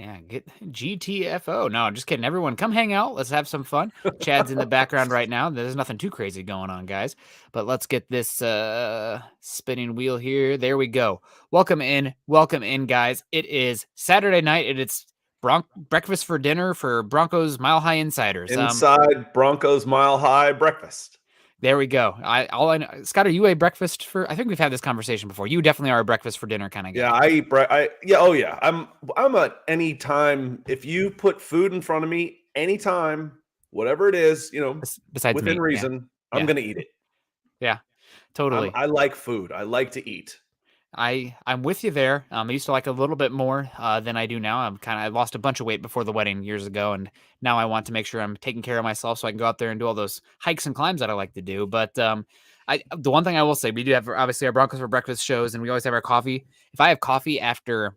Yeah, get GTFO. No, I'm just kidding. Everyone, come hang out. Let's have some fun. Chad's in the background right now. There's nothing too crazy going on, guys. But let's get this spinning wheel here. There we go. Welcome in, guys. It is Saturday night, and it's breakfast for dinner for Broncos Mile High Insiders. Inside Broncos Mile High breakfast. There we go. All I know, Scott, are you a breakfast for? I think we've had this conversation before. You definitely are a breakfast for dinner kind of guy. Yeah, I eat oh yeah. I'm a anytime. If you put food in front of me, anytime, whatever it is, Besides within meat, reason, yeah. I'm gonna eat it. Yeah, totally. I like food. I like to eat. I'm with you there. I used to like a little bit more than I do now. I lost a bunch of weight before the wedding years ago, and now I want to make sure I'm taking care of myself so I can go out there and do all those hikes and climbs that I like to do. But the one thing I will say, we do have obviously our Broncos for breakfast shows, and we always have our coffee. If I have coffee after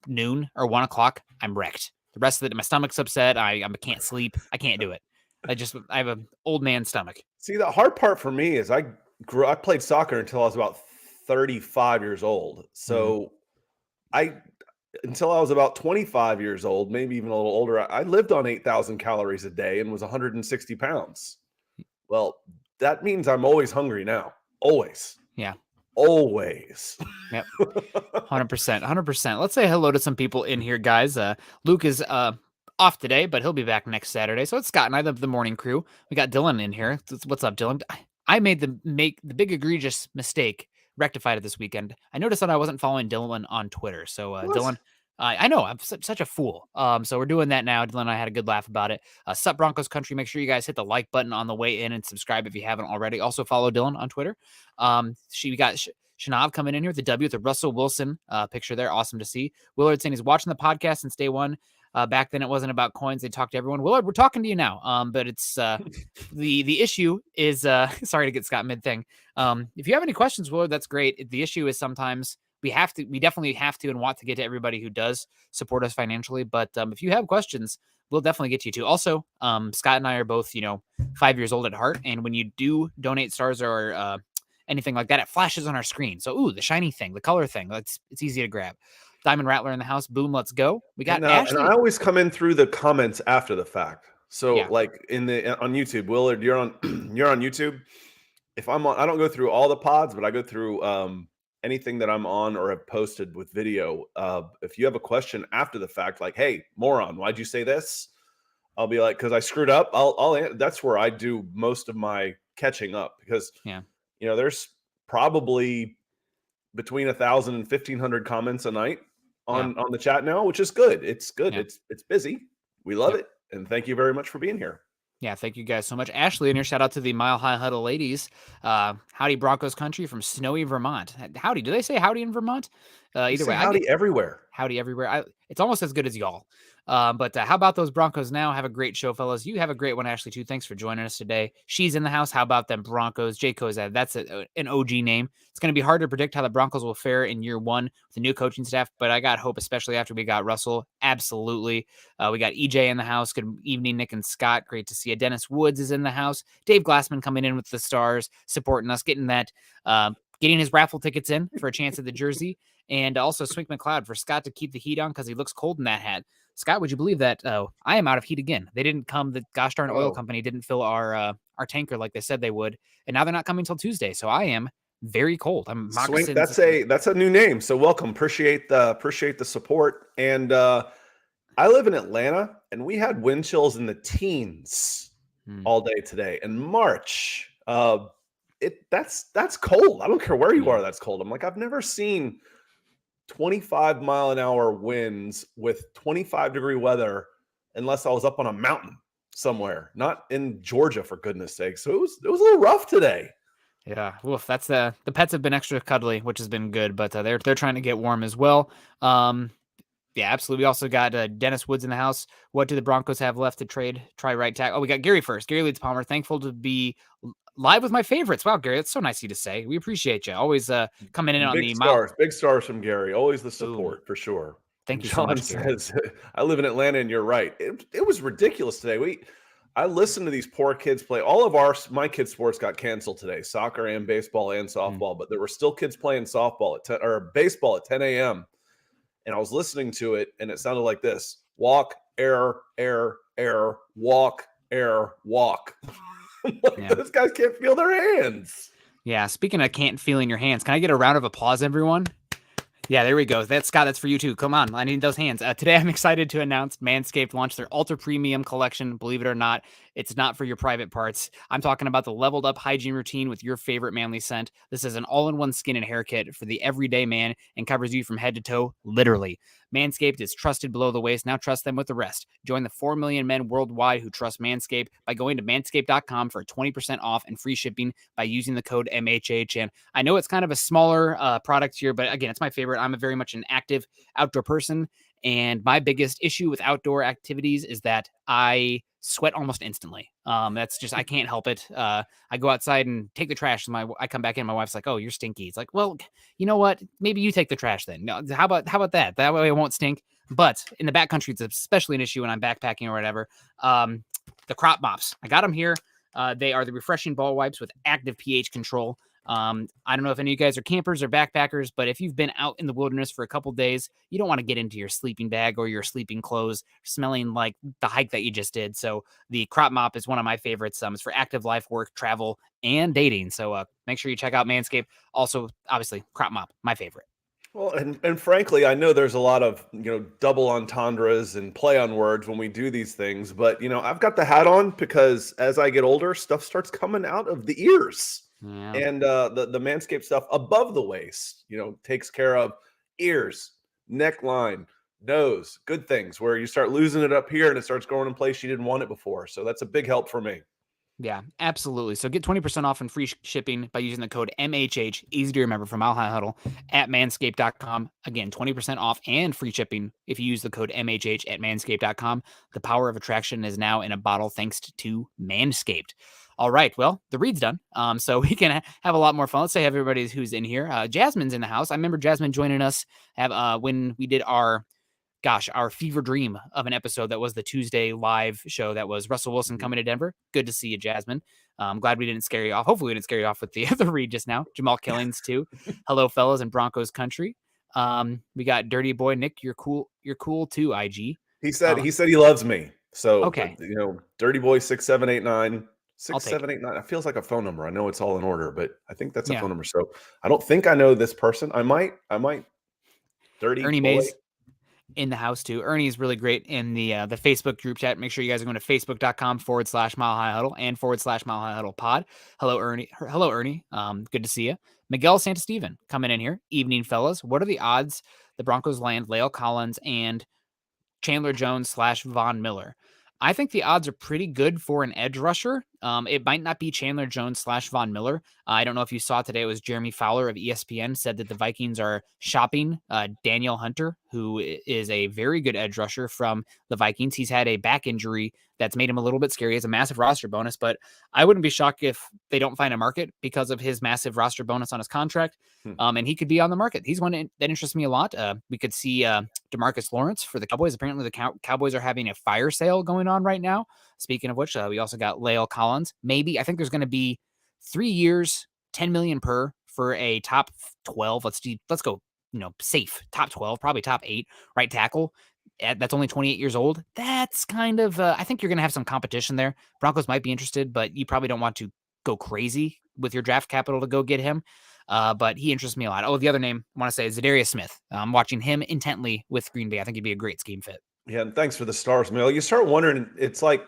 noon or 1 o'clock, I'm wrecked. The rest of it, my stomach's upset. I can't sleep. I can't do it. I have an old man stomach. See, the hard part for me is I played soccer until I was about 35 years old. So until I was about 25 years old, maybe even a little older, I lived on 8,000 calories a day and was 160 pounds. Well, that means I'm always hungry now. Always. Yeah. Always. Yep. 100%. Let's say hello to some people in here, guys. Luke is off today, but he'll be back next Saturday. So it's Scott and I, the morning crew. We got Dylan in here. What's up, Dylan? I made the big egregious mistake, rectified it this weekend. I noticed that I wasn't following Dylan on Twitter. So Dylan, I know I'm such a fool. So we're doing that now. Dylan and I had a good laugh about it. Sup Broncos country. Make sure you guys hit the like button on the way in and subscribe if you haven't already. Also follow Dylan on Twitter. We got Shanav coming in here with the W with the Russell Wilson picture there. Awesome to see. Willard saying he's watching the podcast since day one. Back then it wasn't about coins. They talked to everyone. Willard, we're talking to you now. But it's the issue is sorry to get Scott mid thing. If you have any questions, Willard, that's great. The issue is sometimes we definitely have to and want to get to everybody who does support us financially. But if you have questions, we'll definitely get to you too. Also, Scott and I are both, 5 years old at heart. And when you do donate stars or anything like that, it flashes on our screen. So, the shiny thing, the color thing, it's easy to grab. Diamond Rattler in the house. Boom, let's go. We got Ashley. And I always come in through the comments after the fact. So like on YouTube, Willard, you're on YouTube. If I'm on, I don't go through all the pods, but I go through anything that I'm on or have posted with video. If you have a question after the fact, like, hey, moron, why'd you say this? I'll be like, because I screwed up. I'll that's where I do most of my catching up, because there's probably between 1,000 and 1,500 comments a night on the chat now, which is good. It's good. Yeah. It's busy. We love it. And thank you very much for being here. Yeah, thank you guys so much. Ashley, and your shout out to the Mile High Huddle ladies. Howdy Broncos country from snowy Vermont. Howdy. Do they say howdy in Vermont? Either way. Howdy everywhere. Howdy everywhere. It's almost as good as y'all. But how about those Broncos now? Have a great show, fellas. You have a great one, Ashley, too. Thanks for joining us today. She's in the house. How about them Broncos? Jay Kozad, that's an OG name. It's going to be hard to predict how the Broncos will fare in year one with the new coaching staff, but I got hope, especially after we got Russell. Absolutely. We got EJ in the house. Good evening, Nick and Scott. Great to see you. Dennis Woods is in the house. Dave Glassman coming in with the stars, supporting us, getting his raffle tickets in for a chance at the jersey. And also Swink McLeod for Scott to keep the heat on because he looks cold in that hat. Scott, would you believe that I am out of heat again? They didn't come. The gosh darn oil company didn't fill our tanker like they said they would, and now they're not coming until Tuesday. So I am very cold. I'm Swink. That's a new name. So welcome. Appreciate the support. And I live in Atlanta, and we had wind chills in the teens all day today. And March, that's cold. I don't care where you are. That's cold. I'm like, I've never seen 25 mile an hour winds with 25-degree weather unless I was up on a mountain somewhere, not in Georgia, for goodness sake. So it was a little rough today. Yeah, woof. That's the pets have been extra cuddly, which has been good, but they're trying to get warm as well. Yeah, absolutely. We also got Dennis Woods in the house. What do the Broncos have left to trade? Try right tackle. Oh, we got Gary first. Gary Leeds Palmer. Thankful to be live with my favorites. Wow, Gary, that's so nice of you to say. We appreciate you. Always coming in on the big stars from Gary. Always the support. Ooh. For sure. Thank you John so much. Says, I live in Atlanta, and you're right. It was ridiculous today. I listened to these poor kids play. All of my kids' sports got canceled today, soccer and baseball and softball. But there were still kids playing softball or baseball at 10 a.m. and I was listening to it, and it sounded like this: walk, air, air, air, walk, air, walk. Those guys can't feel their hands. Yeah, speaking of can't feeling your hands, can I get a round of applause, everyone? Yeah, there we go. That's Scott. That's for you too. Come on, I need those hands. Today, I'm excited to announce Manscaped launched their Ultra Premium collection. Believe it or not, it's not for your private parts. I'm talking about the leveled up hygiene routine with your favorite manly scent. This is an all-in-one skin and hair kit for the everyday man and covers you from head to toe, literally. Manscaped is trusted below the waist. Now trust them with the rest. Join the 4 million men worldwide who trust Manscaped by going to manscaped.com for 20% off and free shipping by using the code MHH. And I know it's kind of a smaller product here, but again, it's my favorite. I'm very much an active outdoor person. And my biggest issue with outdoor activities is that I sweat almost instantly. That's just, I can't help it. I go outside and take the trash. I come back in. My wife's like, "Oh, you're stinky." It's like, well, you know what? Maybe you take the trash then. No, how about that? That way I won't stink. But in the backcountry, it's especially an issue when I'm backpacking or whatever. The crop mops, I got them here. They are the refreshing ball wipes with active pH control. I don't know if any of you guys are campers or backpackers, but if you've been out in the wilderness for a couple days, you don't want to get into your sleeping bag or your sleeping clothes smelling like the hike that you just did. So the crop mop is one of my favorites. It's for active life, work, travel, and dating. So make sure you check out Manscaped. Also, obviously, crop mop, my favorite. Well, and frankly, I know there's a lot of, double entendres and play on words when we do these things, but, I've got the hat on because as I get older, stuff starts coming out of the ears. Yeah. And the Manscaped stuff above the waist, takes care of ears, neckline, nose, good things where you start losing it up here and it starts growing in place you didn't want it before. So that's a big help for me. Yeah, absolutely. So get 20% off and free shipping by using the code MHH, easy to remember, from Mile High Huddle at manscaped.com. Again, 20% off and free shipping if you use the code MHH at manscaped.com. The power of attraction is now in a bottle thanks to Manscaped. All right, well, the read's done, so we can have a lot more fun. Let's say everybody who's in here. Jasmine's in the house. I remember Jasmine joining us when we did our fever dream of an episode that was the Tuesday live show that was Russell Wilson coming to Denver. Good to see you, Jasmine. I'm glad we didn't scare you off. Hopefully we didn't scare you off with the read just now. Jamal Killings too. Hello, fellas in Broncos country. We got Dirty Boy Nick. You're cool too, IG. He said he loves me. So okay. Dirty Boy 6789. 6789. It feels like a phone number. I know it's all in order, but I think that's a phone number. So I don't think I know this person. I might. Dirty Ernie Boy. Mays in the house too. Ernie's really great in the Facebook group chat. Make sure you guys are going to facebook.com/Mile High Huddle and /Mile High Huddle pod. Hello, Ernie. Good to see you. Miguel Santasteven coming in here. Evening, fellas. What are the odds the Broncos land La'el Collins and Chandler Jones /Von Miller? I think the odds are pretty good for an edge rusher. It might not be Chandler Jones /Von Miller. I don't know if you saw today, it was Jeremy Fowler of ESPN said that the Vikings are shopping Daniel Hunter, who is a very good edge rusher from the Vikings. He's had a back injury that's made him a little bit scary. It's a massive roster bonus, but I wouldn't be shocked if they don't find a market because of his massive roster bonus on his contract. And he could be on the market. He's one that interests me a lot. We could see DeMarcus Lawrence for the Cowboys. Apparently the Cowboys are having a fire sale going on right now. Speaking of which, we also got La'el Collins. Maybe I think there's going to be 3 years, $10 million per for a top 12. Let's go, safe top 12, probably top 8 right tackle. That's only 28 years old. That's kind of, I think you're going to have some competition there. Broncos might be interested, but you probably don't want to go crazy with your draft capital to go get him. But he interests me a lot. Oh, the other name I want to say is Zadarius Smith. I'm watching him intently with Green Bay. I think he'd be a great scheme fit. Yeah, and thanks for the stars, Mel. You start wondering, it's like,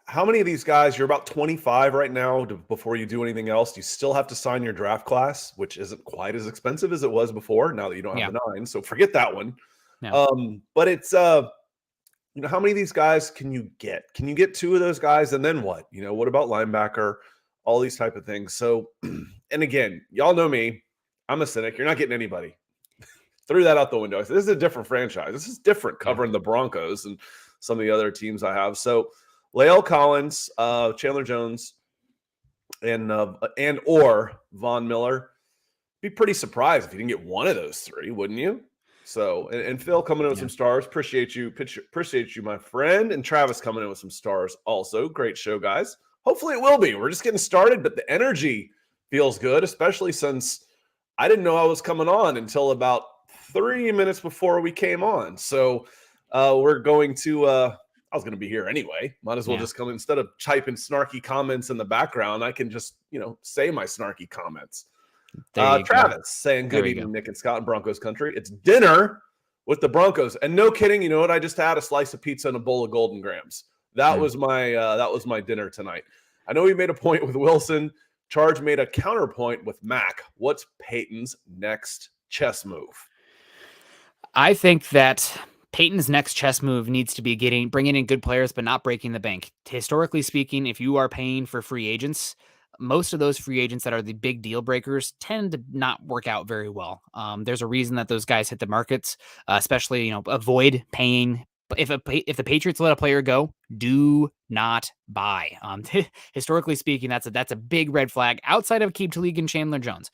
how many of these guys, you're about 25 right now before you do anything else. You still have to sign your draft class, which isn't quite as expensive as it was before, now that you don't have the 9. So forget that one. Yeah. But it's, how many of these guys can you get? Can you get 2 of those guys? And then what? What about linebacker? All these type of things. So, and again, y'all know me. I'm a cynic. You're not getting anybody. Threw that out the window. This is a different franchise. This is different covering the Broncos and some of the other teams I have. So La'el Collins, Chandler Jones, and or Von Miller. Be pretty surprised if you didn't get one of those 3, wouldn't you? So, and Phil coming in with some stars. Appreciate you, my friend. And Travis coming in with some stars also. Great show, guys. Hopefully it will be. We're just getting started, but the energy feels good, especially since I didn't know I was coming on until about 3 minutes before we came on. So we're going to I was going to be here anyway. Might as well just come instead of typing snarky comments in the background. I can just, say my snarky comments. Travis saying good evening, Nick and Scott in Broncos country. It's dinner with the Broncos. And no kidding, you know what I just had? A slice of pizza and a bowl of Golden Grams. That was my dinner tonight. I know we made a point with Wilson. Charge made a counterpoint with Mac. What's Peyton's next chess move? I think that Peyton's next chess move needs to be bringing in good players, but not breaking the bank. Historically speaking, if you are paying for free agents, most of those free agents that are the big deal breakers tend to not work out very well. There's a reason that those guys hit the markets, especially, avoid paying. If the Patriots let a player go, do not buy. Historically speaking, that's a big red flag outside of Aqib Talib and Chandler Jones.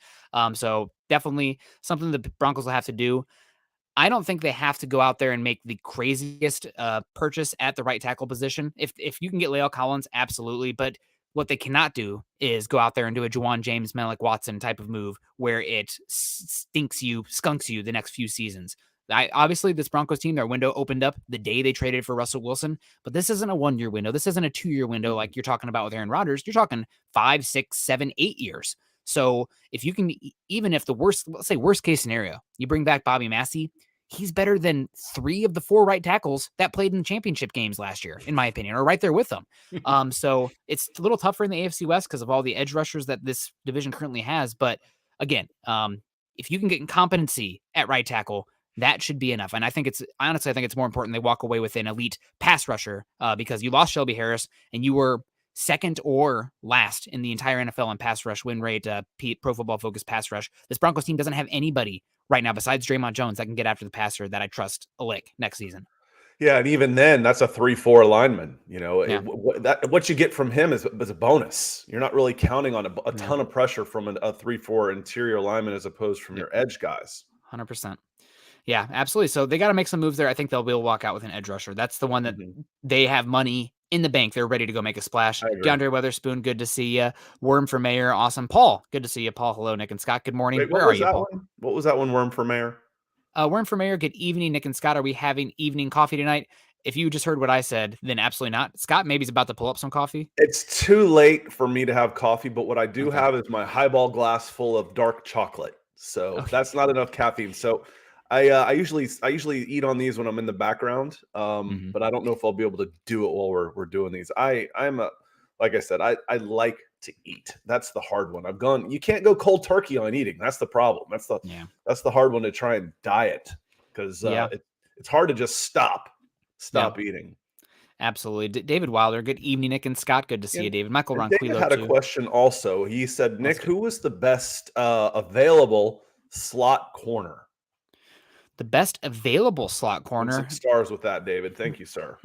So definitely something the Broncos will have to do. I don't think they have to go out there and make the craziest purchase at the right tackle position. If you can get La'el Collins, absolutely. But what they cannot do is go out there and do a Juwan James, Malik Watson type of move where it skunks you the next few seasons. Obviously, this Broncos team, their window opened up the day they traded for Russell Wilson, but this isn't a 1-year window. This isn't a 2-year window like you're talking about with Aaron Rodgers. You're talking 5, 6, 7, 8 years. So if you can, even if let's say worst case scenario, you bring back Bobby Massey, he's better than 3 of the 4 right tackles that played in the championship games last year, in my opinion, or right there with them. So it's a little tougher in the AFC West because of all the edge rushers that this division currently has. But again, if you can get incompetency at right tackle, that should be enough. And I think it's more important they walk away with an elite pass rusher because you lost Shelby Harris and you were second or last in the entire NFL in pass rush win rate, Pro Football Focus pass rush. This Broncos team doesn't have anybody right now besides Draymond Jones that can get after the passer that I trust a lick next season. Yeah, and even then, that's a 3-4 lineman. What you get from him is a bonus. You're not really counting on a ton of pressure from a 3-4 interior lineman as opposed from your edge guys. 100%. Yeah, absolutely. So they got to make some moves there. I think they'll be able to walk out with an edge rusher. That's the one that they have money in the bank. They're ready to go make a splash. DeAndre Weatherspoon, good to see you. Worm for Mayor, awesome. Paul, good to see you. Paul, hello, Nick and Scott. Good morning. Wait, where are you, Paul? What was that one, Worm for Mayor? Worm for Mayor, good evening, Nick and Scott. Are we having evening coffee tonight? If you just heard what I said, then absolutely not. Scott maybe he's about to pull up some coffee. It's too late for me to have coffee, but what I do have is my highball glass full of dark chocolate. So that's not enough caffeine. So I usually eat on these when I'm in the background, but I don't know if I'll be able to do it while we're doing these. I'm like I said, I like to eat. That's the hard one. You can't go cold turkey on eating. That's the problem. That's the hard one to try and diet because it's hard to just stop eating. Absolutely. David Wilder, good evening, Nick and Scott. Good to see you, David. Michael Ronquillo, David had a question also. He said, Nick, who was the best available slot corner? The best available slot corner. 6 stars with that, David. Thank you, sir.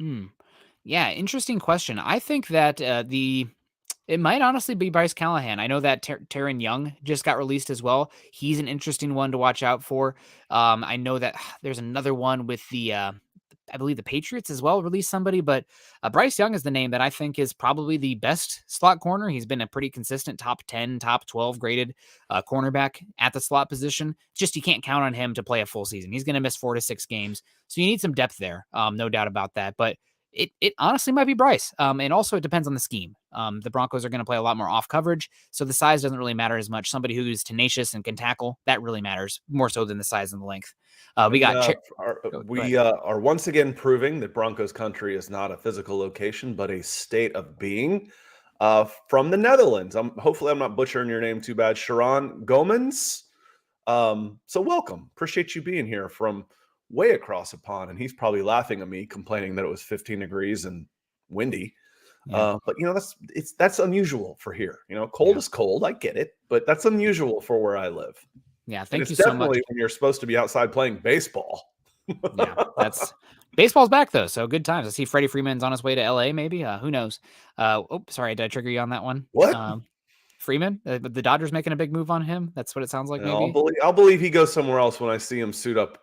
Yeah, interesting question. I think that it might honestly be Bryce Callahan. I know that Taron Young just got released as well. He's an interesting one to watch out for. I know that there's another one with I believe the Patriots as well released somebody, but Bryce Young is the name that I think is probably the best slot corner. He's been a pretty consistent top 10, top 12 graded cornerback at the slot position. Just you can't count on him to play a full season. He's going to miss 4 to 6 games. So you need some depth there. No doubt about that. But it honestly might be Bryce. And also it depends on the scheme. The Broncos are going to play a lot more off coverage. So the size doesn't really matter as much. Somebody who's tenacious and can tackle, that really matters more so than the size and the length. We are once again proving that Broncos country is not a physical location, but a state of being. From the Netherlands, hopefully I'm not butchering your name too bad, Sharon Gomans. So welcome. Appreciate you being here from way across the pond, and he's probably laughing at me complaining that it was 15 degrees and windy. But that's unusual for here. Cold is cold. I get it, but that's unusual for where I live. Yeah, thank you so much. Definitely when you're supposed to be outside playing baseball. That's baseball's back though, so good times. I see Freddie Freeman's on his way to LA. Maybe who knows? Sorry, did I trigger you on that one? What? Freeman? The Dodgers making a big move on him. That's what it sounds like. Maybe I'll believe he goes somewhere else when I see him suit up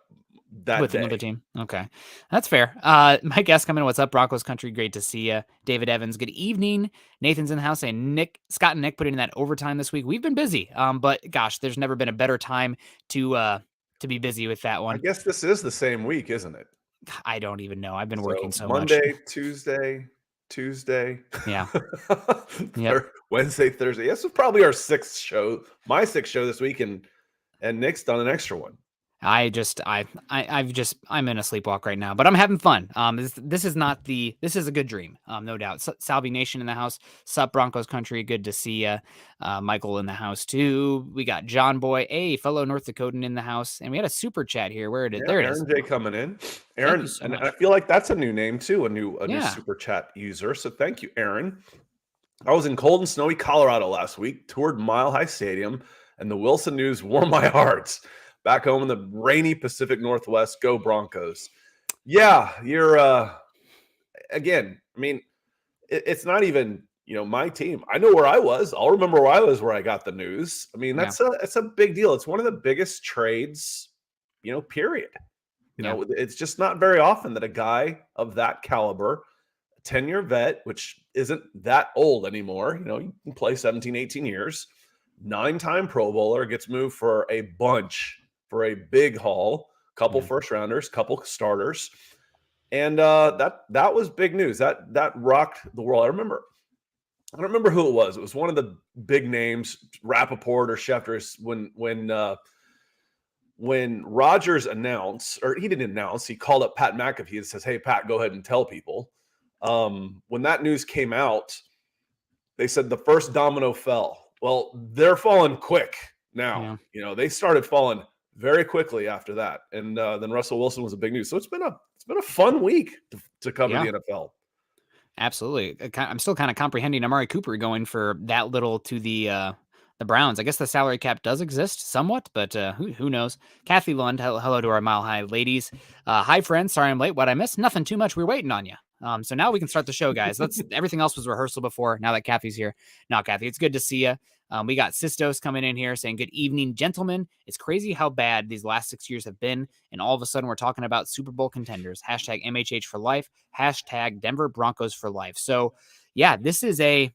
with another team. Okay, that's fair. My guest coming. What's up, Broncos country? Great to see you, David Evans. Good evening. Nathan's in the house, and Scott and Nick put in that overtime this week. We've been busy, but gosh, there's never been a better time to to be busy with that one. I guess this is the same week, isn't it? I don't even know. I've been working so Monday, much. Tuesday. Yeah. Yep. Wednesday, Thursday. This is probably our sixth show. My sixth show this week, and Nick's done an extra one. I'm in a sleepwalk right now, but I'm having fun. This is a good dream. No doubt. Salvi Nation in the house. Sup Broncos country. Good to see you. Michael in the house too. We got John Boy, a fellow North Dakotan in the house. And we had a super chat here. Where it is? There it is. Aaron J coming in. Aaron, and I feel like that's a new name too. A new super chat user. So thank you, Aaron. I was in cold and snowy Colorado last week, toured Mile High Stadium, and the Wilson news warmed my heart. Back home in the rainy Pacific Northwest, go Broncos. Yeah, you're again, I mean, it's not even, my team. I know where I was. I'll remember where I was where I got the news. I mean, that's a big deal. It's one of the biggest trades, period. It's just not very often that a guy of that caliber, a 10-year vet, which isn't that old anymore, you can play 17, 18 years, 9-time Pro Bowler, gets moved for a big haul, couple first rounders, couple starters. And that was big news. That rocked the world. I don't remember who it was. It was one of the big names, Rappaport or Schefter, when Rodgers announced, or he didn't announce, he called up Pat McAfee and says, "Hey, Pat, go ahead and tell people." When that news came out, they said the first domino fell. Well, they're falling quick now. They started falling very quickly after that, and then Russell Wilson was a big news. So it's been a fun week to cover the NFL. Absolutely, I'm still kind of comprehending Amari Cooper going for that little to the Browns. I guess the salary cap does exist somewhat, but who knows? Kathy Lund, hello to our Mile High ladies. Hi friends, sorry I'm late. What I missed? Nothing too much. We're waiting on you. So now we can start the show, guys. Everything else was rehearsal before. Now that Kathy's here, now Kathy, it's good to see you. We got Sistos coming in here saying, "Good evening, gentlemen. It's crazy how bad these last 6 years have been. And all of a sudden we're talking about Super Bowl contenders. Hashtag MHH for life. Hashtag Denver Broncos for life." So yeah, this is a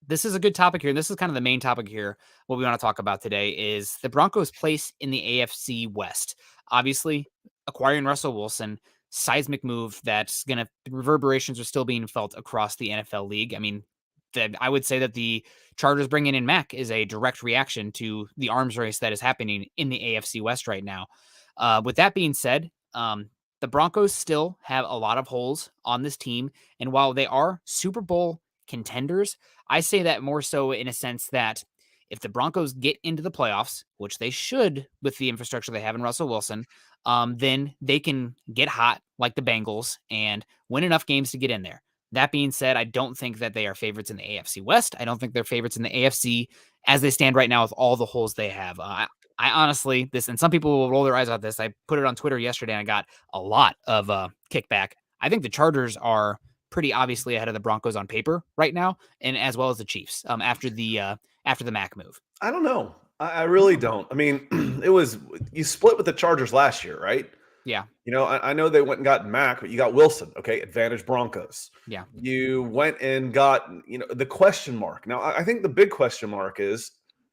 good topic here. And this is kind of the main topic here. What we want to talk about today is the Broncos' place in the AFC West. Obviously, acquiring Russell Wilson, seismic move that's going to, reverberations are still being felt across the NFL league. I mean, I would say that the Chargers bringing in Mac is a direct reaction to the arms race that is happening in the AFC West right now. With that being said, the Broncos still have a lot of holes on this team. And while they are Super Bowl contenders, I say that more so in a sense that if the Broncos get into the playoffs, which they should with the infrastructure they have in Russell Wilson, then they can get hot like the Bengals and win enough games to get in there. That being said, I don't think that they are favorites in the AFC West. I don't think they're favorites in the AFC as they stand right now with all the holes they have. I honestly, and some people will roll their eyes at this. I put it on Twitter yesterday and I got a lot of kickback. I think the Chargers are pretty obviously ahead of the Broncos on paper right now, and as well as the Chiefs after the Mac move. I don't know. I really don't. I mean, you split with the Chargers last year, right? Yeah. I know they went and got Mac, but you got Wilson. Okay. Advantage Broncos. Yeah. You went and got, the question mark. Now, I think the big question mark is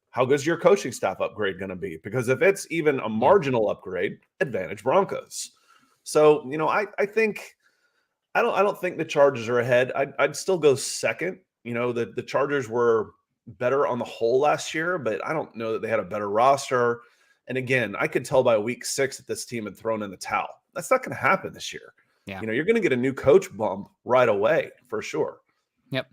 how good is your coaching staff upgrade going to be? Because if it's even a marginal upgrade, advantage Broncos. So, I think, I don't think the Chargers are ahead. I'd still go second. The Chargers were better on the whole last year, but I don't know that they had a better roster. And again, I could tell by week 6 that this team had thrown in the towel. That's not going to happen this year. Yeah. You're going to get a new coach bump right away for sure. Yep.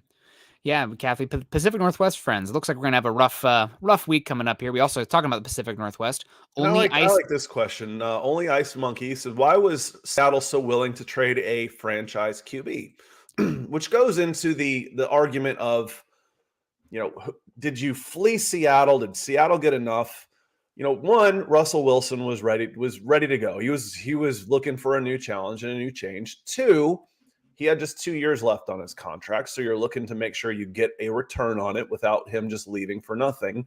Yeah, Kathy, Pacific Northwest friends. It looks like we're going to have a rough week coming up here. We also talking about the Pacific Northwest. I like this question. Only Ice Monkey said, "Why was Seattle so willing to trade a franchise QB?" Which goes into the argument of, did you flee Seattle? Did Seattle get enough? One, Russell Wilson was ready to go. He was looking for a new challenge and a new change. 2, he had just 2 years left on his contract, so you're looking to make sure you get a return on it without him just leaving for nothing.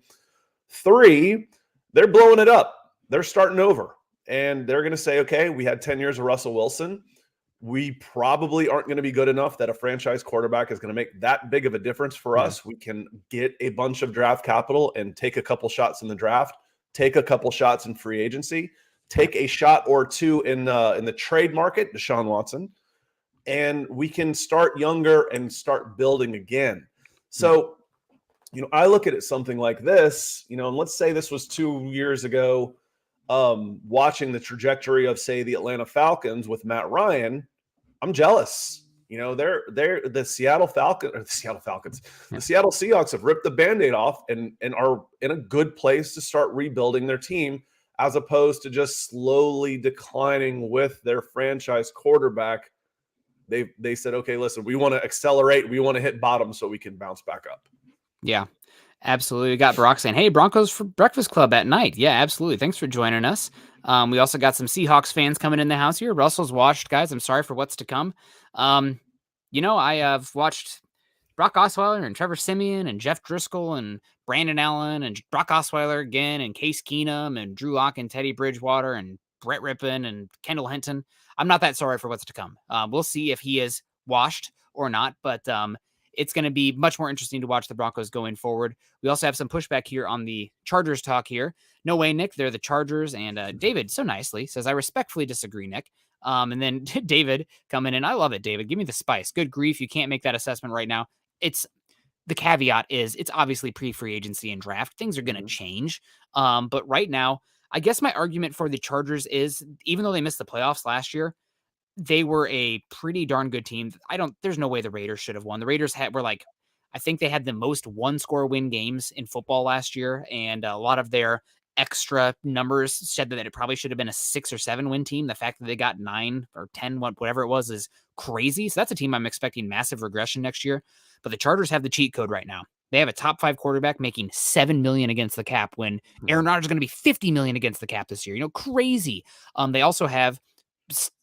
3, they're blowing it up. They're starting over, and they're going to say, okay, we had 10 years of Russell Wilson. We probably aren't going to be good enough that a franchise quarterback is going to make that big of a difference for us. We can get a bunch of draft capital and take a couple shots in the draft take a couple shots in free agency, take a shot or two in the trade market, Deshaun Watson, and we can start younger and start building again. So, I look at it something like this, and let's say this was 2 years ago, watching the trajectory of, say, the Atlanta Falcons with Matt Ryan. I'm jealous. They're the Seattle Falcons. The Seattle Seahawks have ripped the Band-Aid off and are in a good place to start rebuilding their team, as opposed to just slowly declining with their franchise quarterback. They said, okay, listen, we want to accelerate. We want to hit bottom so we can bounce back up. Yeah, absolutely. We got Brock saying, hey, Broncos for Breakfast Club at night. Yeah, absolutely. Thanks for joining us. We also got some Seahawks fans coming in the house here. Russell's watched, guys. I'm sorry for what's to come. I have watched Brock Osweiler and Trevor Siemian and Jeff Driscoll and Brandon Allen and Brock Osweiler again and Case Keenum and Drew Lock and Teddy Bridgewater and Brett Rippon and Kendall Hinton. I'm not that sorry for what's to come. We'll see if he is washed or not, but it's going to be much more interesting to watch the Broncos going forward. We also have some pushback here on the Chargers talk here. No way, Nick. They're the Chargers. And David so nicely says, I respectfully disagree, Nick. And then David coming in. I love it, David. Give me the spice. Good grief. You can't make that assessment right now. The caveat is it's obviously pre-free agency and draft. Things are going to change. But right now, I guess my argument for the Chargers is, even though they missed the playoffs last year, they were a pretty darn good team. There's no way the Raiders should have won. The Raiders I think they had the most one-score win games in football last year, and a lot of their extra numbers said that it probably should have been a 6 or 7 win team. The fact that they got 9 or 10, whatever it was, is crazy. So that's a team I'm expecting massive regression next year. But the Chargers have the cheat code right now. They have a top 5 quarterback making $7 million against the cap when Aaron Rodgers is going to be $50 million against the cap this year. Crazy. They also have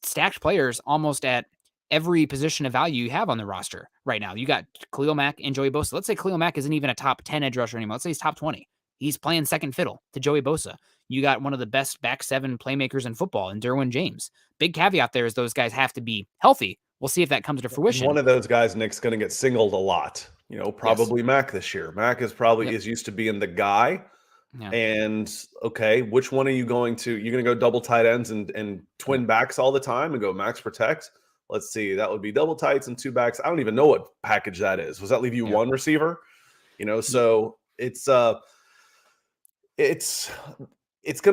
stacked players almost at every position of value you have on the roster right now. You got Khalil Mack and Joey Bosa. Let's say Khalil Mack isn't even a top 10 edge rusher anymore. Let's say he's top 20. He's playing second fiddle to Joey Bosa. You got one of the best back 7 playmakers in football in Derwin James. Big caveat there is those guys have to be healthy. We'll see if that comes to fruition. One of those guys, Nick's going to get singled a lot. Probably yes. Mack this year. Mack is probably is used to being the guy. Yeah. And okay, which one are you going to? You're going to go double tight ends and twin backs all the time and go max protect? Let's see. That would be double tights and 2 backs. I don't even know what package that is. Does that leave you 1 receiver? So it's going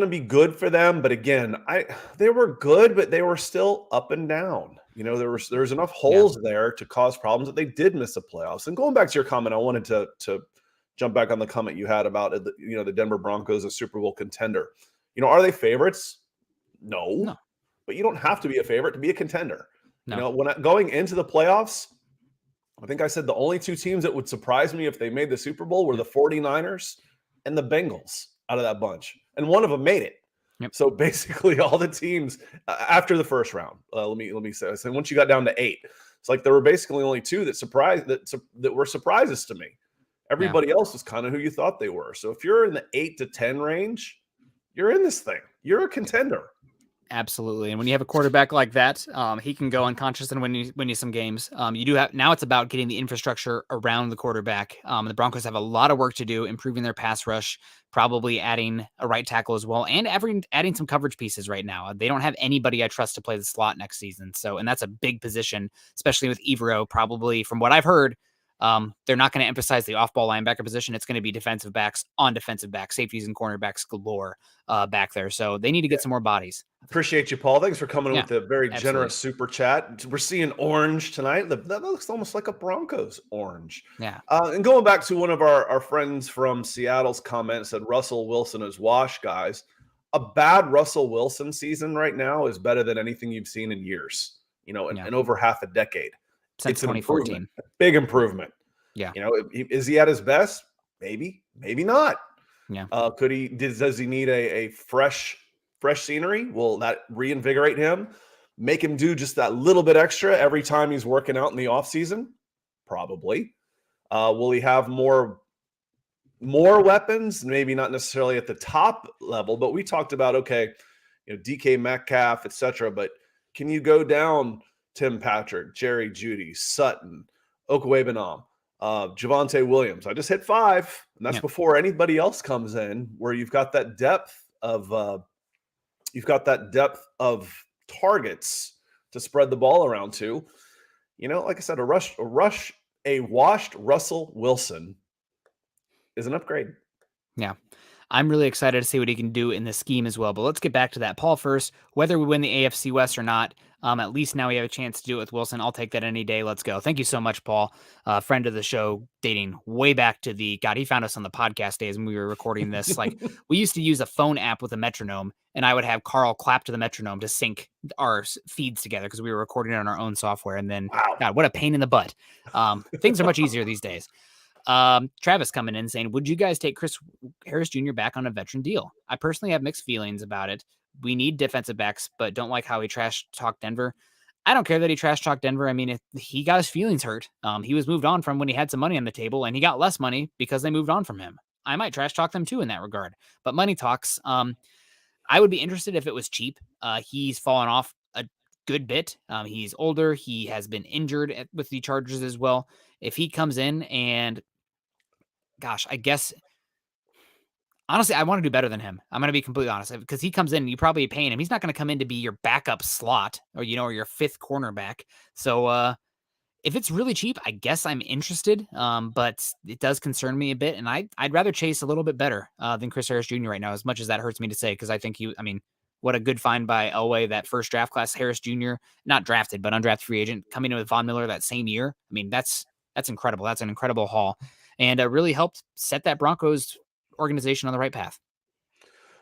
to be good for them. But again, they were good, but they were still up and down. There's enough holes there to cause problems that they did miss the playoffs. And going back to your comment, I wanted to jump back on the comment you had about the Denver Broncos, a Super Bowl contender. Are they favorites? No. But you don't have to be a favorite to be a contender. No. When going into the playoffs, I think I said the only 2 teams that would surprise me if they made the Super Bowl were the 49ers and the Bengals out of that bunch. And one of them made it. Yep. So basically all the teams after the first round, let me say this. And once you got down to 8, it's like there were basically only 2 that were surprises to me. Everybody else is kind of who you thought they were. So if you're in the 8 to 10 range, you're in this thing. You're a contender. Absolutely. And when you have a quarterback like that, he can go unconscious and win you some games. Now it's about getting the infrastructure around the quarterback. The Broncos have a lot of work to do, improving their pass rush, probably adding a right tackle as well, and adding some coverage pieces right now. They don't have anybody I trust to play the slot next season. And that's a big position, especially with Evero, probably from what I've heard. They're not going to emphasize the off-ball linebacker position. It's going to be defensive backs on defensive backs, safeties and cornerbacks galore back there. So they need to get some more bodies. Appreciate you, Paul. Thanks for coming with a very generous super chat. We're seeing orange tonight. That looks almost like a Broncos orange. Yeah. And going back to one of our friends from Seattle's comment, said Russell Wilson is washed, guys. A bad Russell Wilson season right now is better than anything you've seen in years, in over half a decade. Since 2014. Big improvement. Yeah. Is he at his best? Maybe not. Yeah. Does he need a fresh scenery? Will that reinvigorate him? Make him do just that little bit extra every time he's working out in the off season? Probably. Will he have more weapons? Maybe not necessarily at the top level, but we talked about, DK Metcalf, etc. But can you go down Tim Patrick, Jerry Jeudy, Sutton, Okwuegbunam, Javonte Williams. I just hit 5, and that's before anybody else comes in, where you've got that depth of targets to spread the ball around to. Like I said, a washed Russell Wilson is an upgrade. Yeah. I'm really excited to see what he can do in the scheme as well. But let's get back to that. Paul first, whether we win the AFC West or not, at least now we have a chance to do it with Wilson. I'll take that any day. Let's go. Thank you so much, Paul. Friend of the show, dating way back to he found us on the podcast days when we were recording this. Like, we used to use a phone app with a metronome, and I would have Carl clap to the metronome to sync our feeds together because we were recording it on our own software. And then, God, what a pain in the butt. Things are much easier these days. Travis coming in saying, would you guys take Chris Harris Jr. back on a veteran deal? I personally have mixed feelings about it. We need defensive backs, but don't like how he trash talked Denver. I don't care that he trash talked Denver. I mean, if he got his feelings hurt, he was moved on from when he had some money on the table, and he got less money because they moved on from him. I might trash talk them too in that regard, but money talks. I would be interested if it was cheap. He's fallen off a good bit. He's older. He has been injured with the Chargers as well. If he comes in and, gosh, I guess, honestly, I want to do better than him. I'm going to be completely honest, because he comes in and you probably paying him. He's not going to come in to be your backup slot or your fifth cornerback. So if it's really cheap, I guess I'm interested. But it does concern me a bit. And I'd rather chase a little bit better than Chris Harris Jr. right now, as much as that hurts me to say, because I think what a good find by Elway, that first draft class. Harris Jr., not drafted, but undrafted free agent, coming in with Von Miller that same year. I mean, that's incredible. That's an incredible haul. And really helped set that Broncos organization on the right path.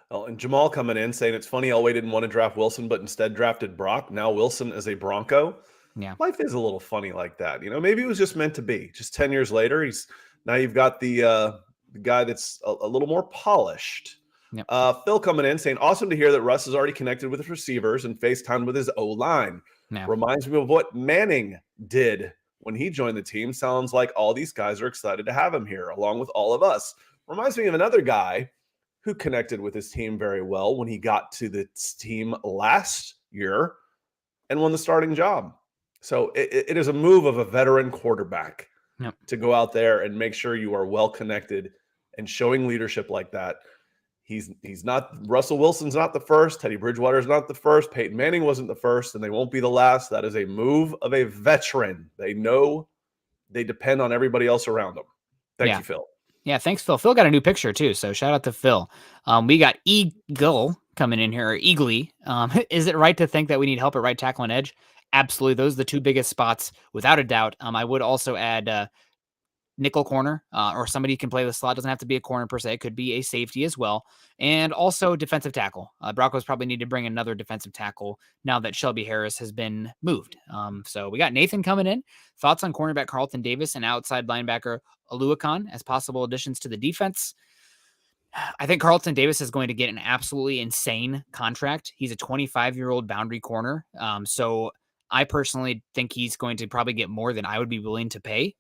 Well, and Jamal coming in saying it's funny Elway didn't want to draft Wilson, but instead drafted Brock. Now Wilson is a Bronco. Yeah. Life is a little funny like that. Maybe it was just meant to be. Just 10 years later, now you've got the guy that's a little more polished. Yep. Phil coming in saying, awesome to hear that Russ is already connected with his receivers and FaceTime with his O-line. Yeah. Reminds me of what Manning did when he joined the team. Sounds like all these guys are excited to have him here, along with all of us. Reminds me of another guy who connected with his team very well when he got to the team last year and won the starting job. So it is a move of a veteran quarterback to go out there and make sure you are well connected and showing leadership like that. He's not, Russell Wilson's not the first. Teddy Bridgewater's not the first. Peyton Manning wasn't the first, and they won't be the last. That is a move of a veteran. They know they depend on everybody else around them. Thank you, Phil. Yeah, thanks, Phil. Phil got a new picture too, so shout out to Phil. We got Eagle coming in here, or Eagly. Is it right to think that we need help at right tackle and edge? Absolutely. Those are the two biggest spots, without a doubt. I would also add nickel corner, or somebody who can play the slot. Doesn't have to be a corner per se. It could be a safety as well. And also defensive tackle. Broncos probably need to bring another defensive tackle now that Shelby Harris has been moved. So we got Nathan coming in. Thoughts on cornerback Carlton Davis and outside linebacker Aluakon as possible additions to the defense? I think Carlton Davis is going to get an absolutely insane contract. He's a 25-year-old boundary corner. So I personally think he's going to probably get more than I would be willing to pay.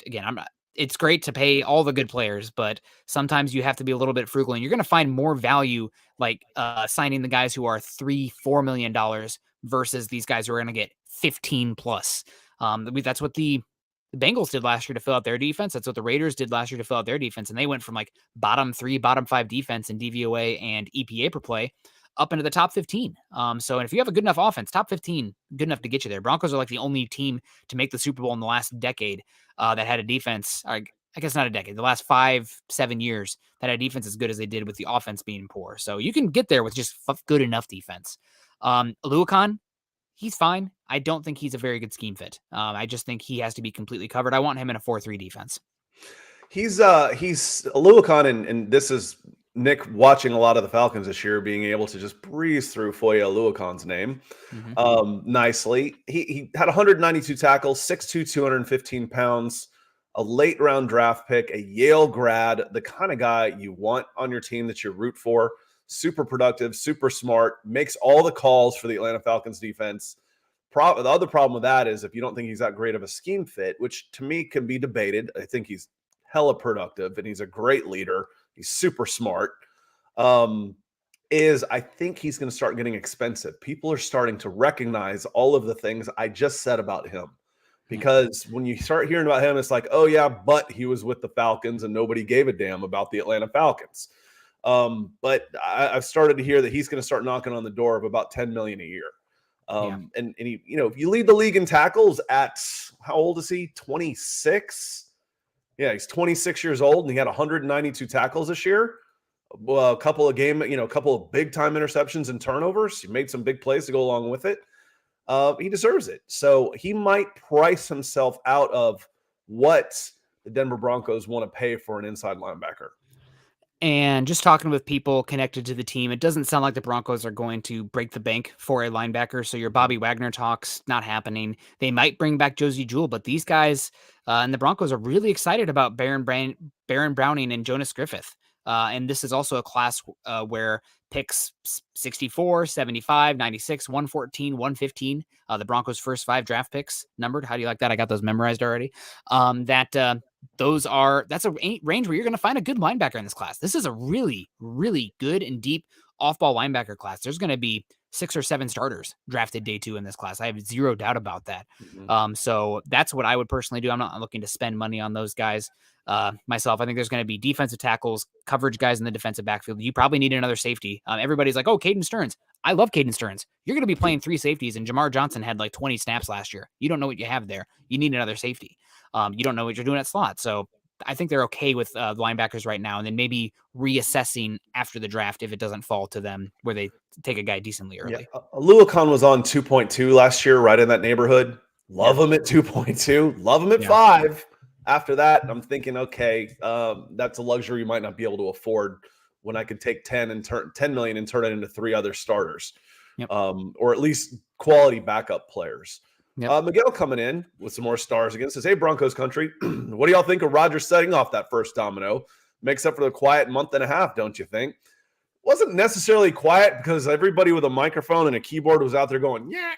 Again, it's great to pay all the good players, but sometimes you have to be a little bit frugal, and you're going to find more value signing the guys who are $3-4 million versus these guys who are going to get 15 plus. That's what the Bengals did last year to fill out their defense. That's what the Raiders did last year to fill out their defense. And they went from bottom 3, bottom 5 defense in DVOA and EPA per play up into the top 15. And if you have a good enough offense, top 15, good enough to get you there. Broncos are the only team to make the Super Bowl in the last decade that had a defense, I guess not a decade, the last 5-7 years that had a defense as good as they did with the offense being poor. So you can get there with just good enough defense. Aluakon, he's fine. I don't think he's a very good scheme fit. I just think he has to be completely covered. I want him in a 4-3 defense. He's Aluakon, and this is Nick watching a lot of the Falcons this year, being able to just breeze through Foye Aluakon's name nicely. He had 192 tackles, 6'2", 215 pounds, a late round draft pick, a Yale grad, the kind of guy you want on your team that you root for. Super productive, super smart, makes all the calls for the Atlanta Falcons defense. The other problem with that is if you don't think he's that great of a scheme fit, which to me can be debated, I think he's hella productive and he's a great leader. He's super smart. I think he's going to start getting expensive. People are starting to recognize all of the things I just said about him. because when you start hearing about him, it's like, oh yeah, but he was with the Falcons and nobody gave a damn about the Atlanta Falcons. But I've started to hear that he's going to start knocking on the door of about $10 million a year. And he, if you lead the league in tackles at, how old is he? 26. Yeah, he's 26 years old and he had 192 tackles this year. Well, a couple of big time interceptions and turnovers. He made some big plays to go along with it. He deserves it. So he might price himself out of what the Denver Broncos want to pay for an inside linebacker. And just talking with people connected to the team, it doesn't sound like the Broncos are going to break the bank for a linebacker. So your Bobby Wagner talks, not happening. They might bring back Josie Jewell, but these guys and the Broncos are really excited about Baron Browning and Jonas Griffith. And this is also a class where picks 64, 75, 96, 114, 115, the Broncos' first 5 draft picks numbered. How do you like that? I got those memorized already. That's a range where you're going to find a good linebacker in this class. This is a really, really good and deep off-ball linebacker class. There's going to be 6 or 7 starters drafted day 2 in this class. I have zero doubt about that. So that's what I would personally do. I'm not looking to spend money on those guys myself. I think there's going to be defensive tackles, coverage guys in the defensive backfield. You probably need another safety. Everybody's like, oh, Caden Stearns. I love Caden Stearns. You're going to be playing 3 safeties, and Jamar Johnson had like 20 snaps last year. You don't know what you have there. You need another safety. You don't know what you're doing at slot. So I think they're okay with linebackers right now, and then maybe reassessing after the draft if it doesn't fall to them where they take a guy decently early. Yeah. Aluakon was on 2.2 last year, right in that neighborhood. Love him at 2.2. Love him at 5. After that, I'm thinking, okay, that's a luxury you might not be able to afford when I could take 10 million and turn it into 3 other starters, or at least quality backup players. Miguel coming in with some more stars again says, hey, Broncos country, what do y'all think of Rodgers setting off that first domino? Makes up for the quiet month and a half, don't you think? Wasn't necessarily quiet because everybody with a microphone and a keyboard was out there going, yeah.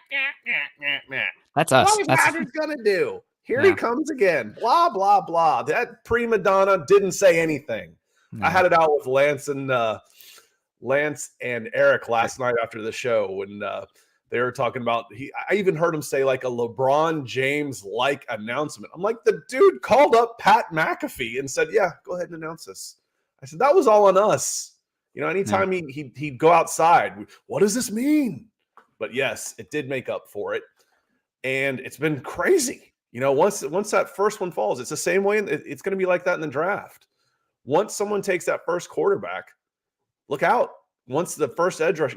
That's us. What is Rodgers going to do? Here he comes again. Blah, blah, blah. That prima donna didn't say anything. I had it out with Lance and Eric last night after the show when they were talking about I even heard him say like a LeBron James-like announcement. I'm like, the dude called up Pat McAfee and said, yeah, go ahead and announce this. I said, that was all on us. Anytime he'd go outside, what does this mean? But yes, it did make up for it. And it's been crazy. Once that first one falls, it's the same way. It's going to be like that in the draft. Once someone takes that first quarterback, look out. Once the first edge rush,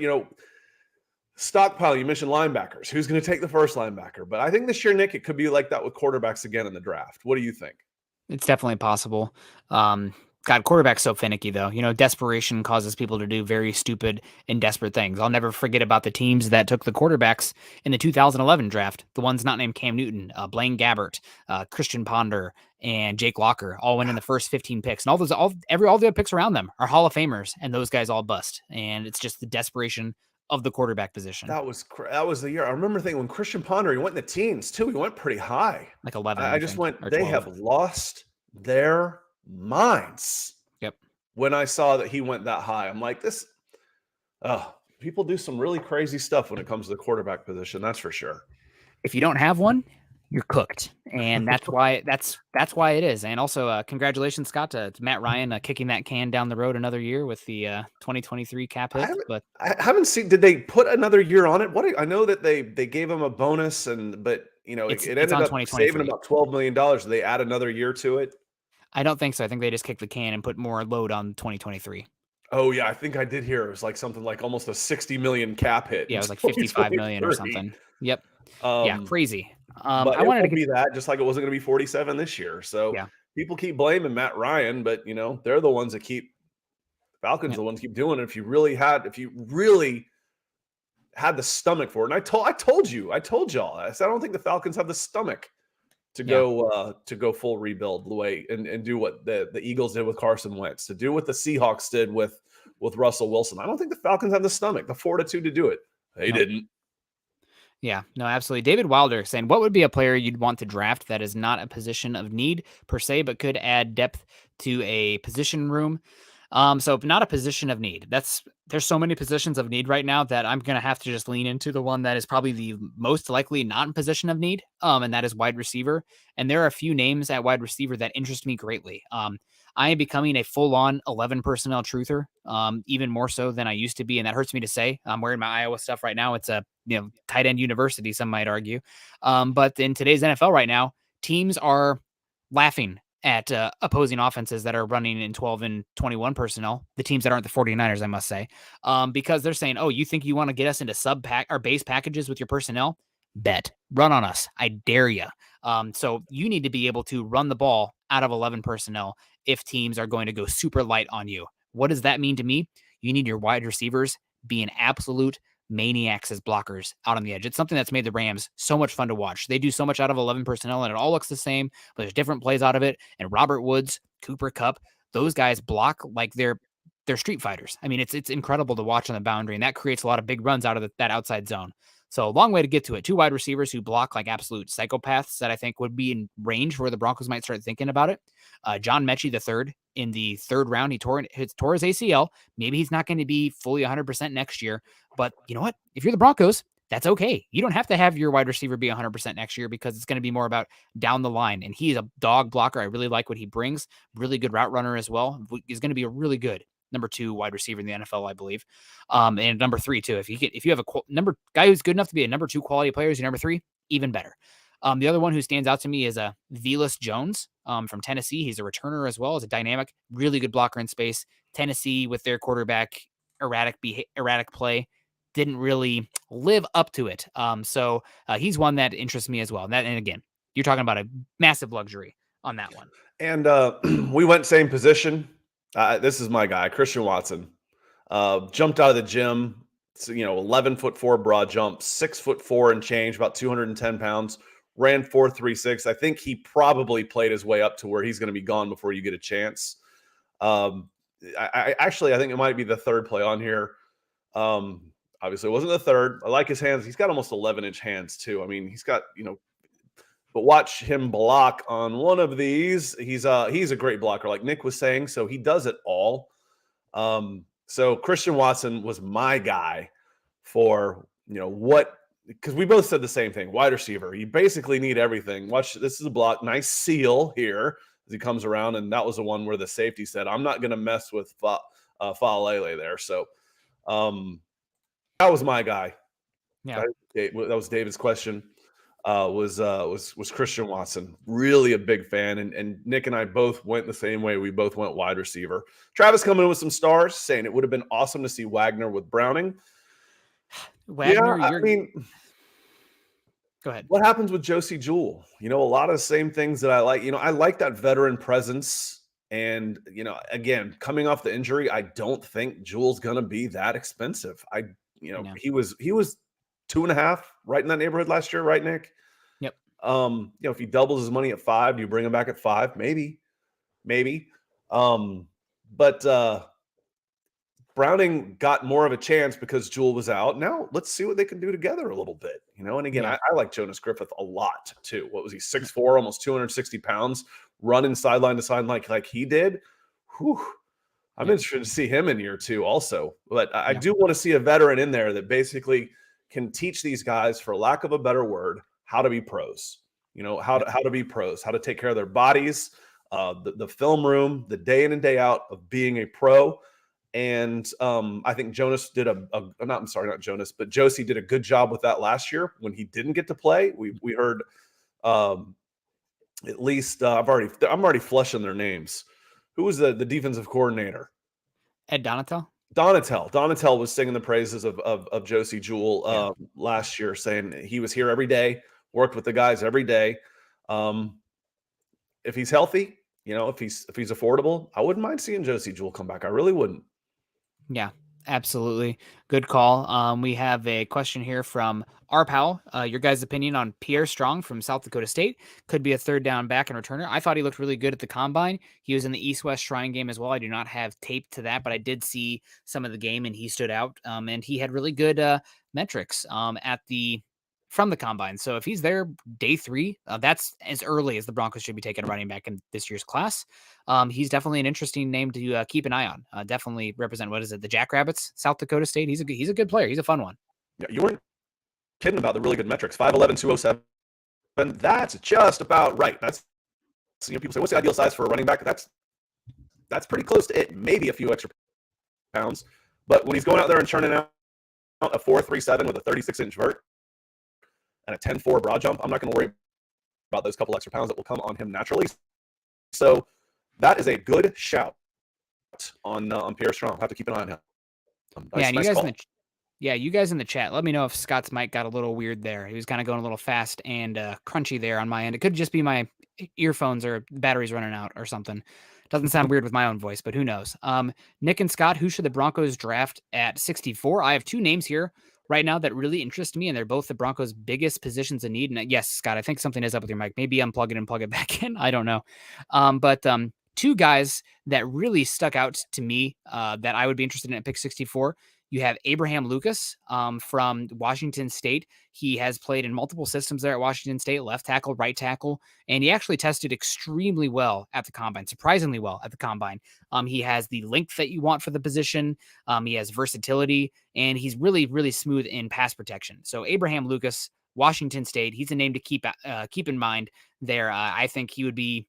stockpile, you mentioned linebackers. Who's going to take the first linebacker? But I think this year, Nick, it could be like that with quarterbacks again in the draft. What do you think? It's definitely possible. God, quarterback's so finicky, though. Desperation causes people to do very stupid and desperate things. I'll never forget about the teams that took the quarterbacks in the 2011 draft. The ones not named Cam Newton, Blaine Gabbert, Christian Ponder, and Jake Locker all went in the first 15 picks. And all the other picks around them are Hall of Famers, and those guys all bust. And it's just the desperation of the quarterback position. That was the year. I remember thinking when Christian Ponder, he went in the teens, too. He went pretty high. Like 11. I just went, they have lost their minds. When I saw that he went that high, I'm like, people do some really crazy stuff when it comes to the quarterback position. That's for sure. If you don't have one, you're cooked, and that's why it is. And also, congratulations, Scott, to Matt Ryan kicking that can down the road another year with the 2023 cap hit. I haven't seen. Did they put another year on it? I know that they gave him a bonus, it ended up saving about $12 million. Did they add another year to it? I don't think so. I think they just kicked the can and put more load on 2023. Oh yeah, I think I did hear it was like something like almost a 60 million cap hit. Yeah, it was like 55 million or something. Yep. Crazy. But I wanted to be that, just like it wasn't going to be 47 this year. So people keep blaming Matt Ryan, but they're the ones that keep Falcons the ones keep doing it. If you really had the stomach for it, and I told y'all, I said I don't think the Falcons have the stomach to go full rebuild the way and do what the Eagles did with Carson Wentz, to do what the Seahawks did with Russell Wilson. I don't think the Falcons have the stomach, the fortitude to do it. They didn't. Yeah, no, absolutely. David Wilder saying, what would be a player you'd want to draft that is not a position of need per se, but could add depth to a position room? So not a position of need. There's so many positions of need right now that I'm going to have to just lean into the one that is probably the most likely not in position of need. And that is wide receiver. And there are a few names at wide receiver that interest me greatly. I am becoming a full-on 11 personnel truther, even more so than I used to be. And that hurts me to say. I'm wearing my Iowa stuff right now. It's a tight end university, some might argue. But in today's NFL right now, teams are laughing at opposing offenses that are running in 12 and 21 personnel, the teams that aren't the 49ers, I must say, because they're saying, oh, you think you want to get us into sub-pack or base packages with your personnel? Bet. Run on us. I dare you. So you need to be able to run the ball out of 11 personnel if teams are going to go super light on you. What does that mean to me? You need your wide receivers being absolute maniacs as blockers out on the edge. It's something that's made the Rams so much fun to watch. They do so much out of 11 personnel and it all looks the same, but there's different plays out of it. And Robert Woods, Cooper Kupp, those guys block like they're street fighters. I mean, it's incredible to watch on the boundary, and that creates a lot of big runs out of that outside zone. So a long way to get to it. Two wide receivers who block like absolute psychopaths that I think would be in range where the Broncos might start thinking about it. John Mechie III in the third round, he tore his ACL. Maybe he's not going to be fully 100% next year, but you know what? If you're the Broncos, that's okay. You don't have to have your wide receiver be 100% next year because it's going to be more about down the line. And he's a dog blocker. I really like what he brings. Really good route runner as well. He's going to be a really good number 2 wide receiver in the NFL, I believe. And number 3 too. If you have a guy who's good enough to be a number 2 quality player as your number 3, even better. The other one who stands out to me is Velus Jones from Tennessee. He's a returner as well as a dynamic, really good blocker in space. Tennessee with their quarterback erratic play didn't really live up to it. So he's one that interests me as well. And again, you're talking about a massive luxury on that one. And we went same position. This is my guy, Christian Watson. Jumped out of the gym, 11'4" broad jump, 6'4" and change, about 210 pounds, ran 4.36. I think he probably played his way up to where he's going to be gone before you get a chance. I think it might be the third play on here. Obviously it wasn't the third. I like his hands. He's got almost 11-inch hands too. I mean, he's got, but watch him block on one of these. He's a great blocker, like Nick was saying. So he does it all. So Christian Watson was my guy for, because we both said the same thing. Wide receiver, you basically need everything. Watch, this is a block. Nice seal here as he comes around. And that was the one where the safety said, I'm not going to mess with Faalele there. So that was my guy. Yeah. That was David's question. Was Christian Watson. Really a big fan. And Nick and I both went the same way. We both went wide receiver. Travis coming in with some stars, saying it would have been awesome to see Wagner with Browning. Wagner, go ahead. What happens with Josie Jewell? A lot of the same things that I like. I like that veteran presence. And, again, coming off the injury, I don't think Jewell's going to be that expensive. He was 2.5, right in that neighborhood last year, right, Nick? Yep. If he doubles his money at 5, do you bring him back at 5? Maybe. But Browning got more of a chance because Jewell was out. Now let's see what they can do together a little bit, And again, I like Jonas Griffith a lot too. What was he? 6'4", almost 260 pounds, running sideline to sideline like he did. Whew. I'm interested to see him in year 2 also. But I do want to see a veteran in there that basically can teach these guys, for lack of a better word, how to be pros. How to be pros, how to take care of their bodies, the film room, the day in and day out of being a pro. And I think Jonas did not Jonas, but Josie did a good job with that last year when he didn't get to play. We heard at least I'm already flushing their names. Who was the defensive coordinator? Ed Donatel. Donatel was singing the praises of Josie Jewell last year, saying he was here every day, worked with the guys every day. If he's healthy, if he's affordable, I wouldn't mind seeing Josie Jewell come back. I really wouldn't. Yeah, absolutely. Good call. We have a question here from our pal. Your guys' opinion on Pierre Strong from South Dakota State. Could be a third down back and returner. I thought he looked really good at the combine. He was in the East-West Shrine game as well. I do not have tape to that, but I did see some of the game and he stood out. And he had really good metrics at the from the combine. So if he's there day 3, that's as early as the Broncos should be taking a running back in this year's class. He's definitely an interesting name to keep an eye on. Definitely represent, what is it, the Jackrabbits, South Dakota State. He's a good player. He's a fun one. Yeah, you weren't kidding about the really good metrics. 5'11", 207. That's just about right. That's, people say, what's the ideal size for a running back? That's pretty close to it. Maybe a few extra pounds. But when he's going out there and churning out a 4.37 with a 36-inch vert and a 10.4 broad jump, I'm not going to worry about those couple extra pounds that will come on him naturally. So that is a good shout on Pierre Strong. I'll have to keep an eye on him. You guys in the chat, let me know if Scott's mic got a little weird there. He was kind of going a little fast and crunchy there on my end. It could just be my earphones or batteries running out or something. Doesn't sound weird with my own voice, but who knows? Nick and Scott, who should the Broncos draft at 64? I have 2 names here right now that really interest me, and they're both the Broncos' biggest positions in need. And yes, Scott, I think something is up with your mic. Maybe unplug it and plug it back in. I don't know. But 2 guys that really stuck out to me that I would be interested in at pick 64. You have Abraham Lucas from Washington State. He has played in multiple systems there at Washington State, left tackle, right tackle, and he actually tested extremely well at the combine, surprisingly well at the combine. He has the length that you want for the position. He has versatility, and he's really, really smooth in pass protection. So Abraham Lucas, Washington State, he's a name to keep in mind there. I think he would be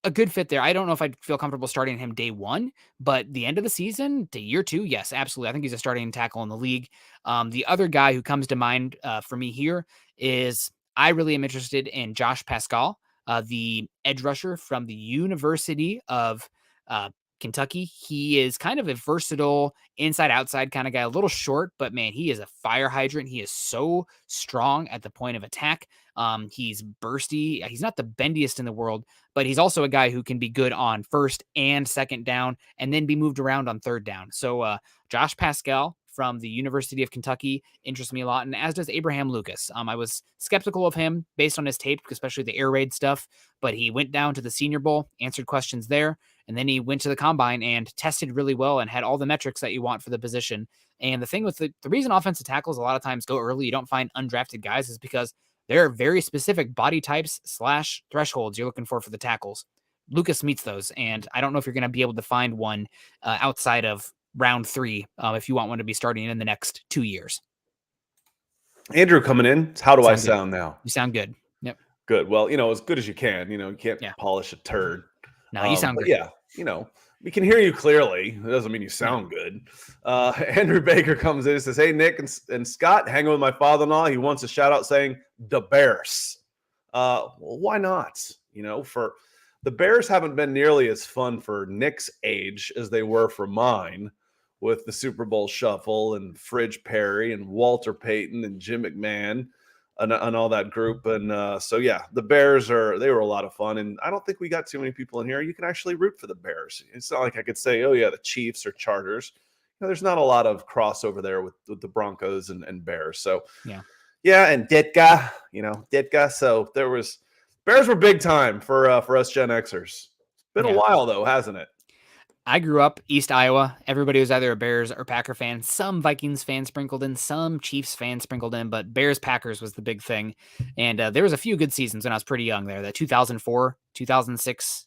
a good fit there. I don't know if I'd feel comfortable starting him day 1, but the end of the season to year 2, yes, absolutely. I think he's a starting tackle in the league. The other guy who comes to mind for me here is I really am interested in Josh Pascal, the edge rusher from the University of Kentucky. He is kind of a versatile inside-outside kind of guy, a little short, but man, he is a fire hydrant. He is so strong at the point of attack. He's bursty. He's not the bendiest in the world, but he's also a guy who can be good on first and second down and then be moved around on third down. So Josh Pascal from the University of Kentucky interests me a lot, and as does Abraham Lucas. I was skeptical of him based on his tape, especially the air raid stuff, but he went down to the Senior Bowl, answered questions there, and then he went to the combine and tested really well and had all the metrics that you want for the position. And the thing with the reason offensive tackles a lot of times go early, you don't find undrafted guys, is because there are very specific body types / thresholds you're looking for the tackles. Lucas meets those, and I don't know if you're going to be able to find one outside of round 3 if you want one to be starting in the next 2 years. Andrew coming in. How do I sound now? You sound good. Yep. Good. Well, as good as you can. You can't polish a turd. No, you sound great. Yeah, we can hear you clearly. It doesn't mean you sound good. Andrew Baker comes in and says, hey, Nick and Scott, hanging with my father-in-law. He wants a shout-out saying, the Bears. Well, why not? For the Bears haven't been nearly as fun for Nick's age as they were for mine, with the Super Bowl shuffle and Fridge Perry and Walter Payton and Jim McMahon and all that group. And so, yeah, the Bears they were a lot of fun. And I don't think we got too many people in here. You can actually root for the Bears. It's not like I could say, oh, yeah, the Chiefs or Chargers. There's not a lot of crossover there with the Broncos and Bears. So, yeah, and Ditka. So Bears were big time for us Gen Xers. It's been a while, though, hasn't it? I grew up East Iowa. Everybody was either a Bears or Packer fan. Some Vikings fans sprinkled in, some Chiefs fans sprinkled in, but Bears-Packers was the big thing. And there was a few good seasons when I was pretty young there. The 2004, 2006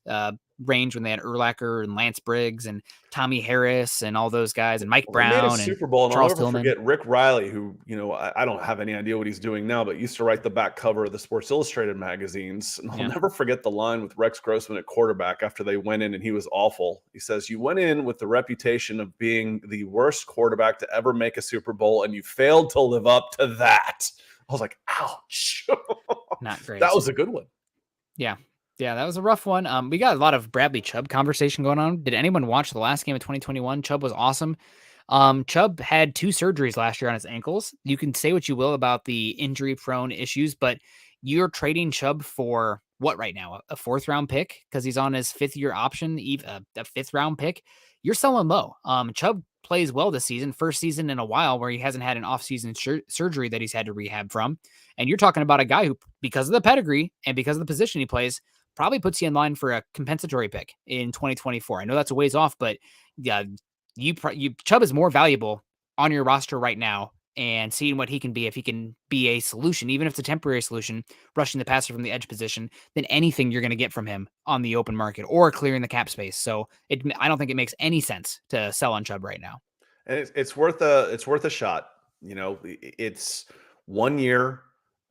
range when they had Urlacher and Lance Briggs and Tommy Harris and all those guys and Mike Brown and Super Bowl, and Charles I'll never Tillman. forget Rick Riley, who I don't have any idea what he's doing now, but used to write the back cover of the Sports Illustrated magazines. And I'll never forget the line with Rex Grossman at quarterback after they went in and he was awful. He says, you went in with the reputation of being the worst quarterback to ever make a Super Bowl, and you failed to live up to that. I was like, ouch. Not great. That was a good one. Yeah, that was a rough one. We got a lot of Bradley Chubb conversation going on. Did anyone watch the last game of 2021? Chubb was awesome. Chubb had 2 surgeries last year on his ankles. You can say what you will about the injury-prone issues, but you're trading Chubb for what right now? A 4th-round pick because he's on his 5th-year option, a 5th-round pick. You're selling low. Chubb plays well this season, first season in a while where he hasn't had an off-season surgery that he's had to rehab from. And you're talking about a guy who, because of the pedigree and because of the position he plays, probably puts you in line for a compensatory pick in 2024. I know that's a ways off, but Chubb is more valuable on your roster right now and seeing what he can be, if he can be a solution, even if it's a temporary solution, rushing the passer from the edge position, than anything you're going to get from him on the open market or clearing the cap space. So I don't think it makes any sense to sell on Chubb right now. And it's worth a shot. It's 1 year,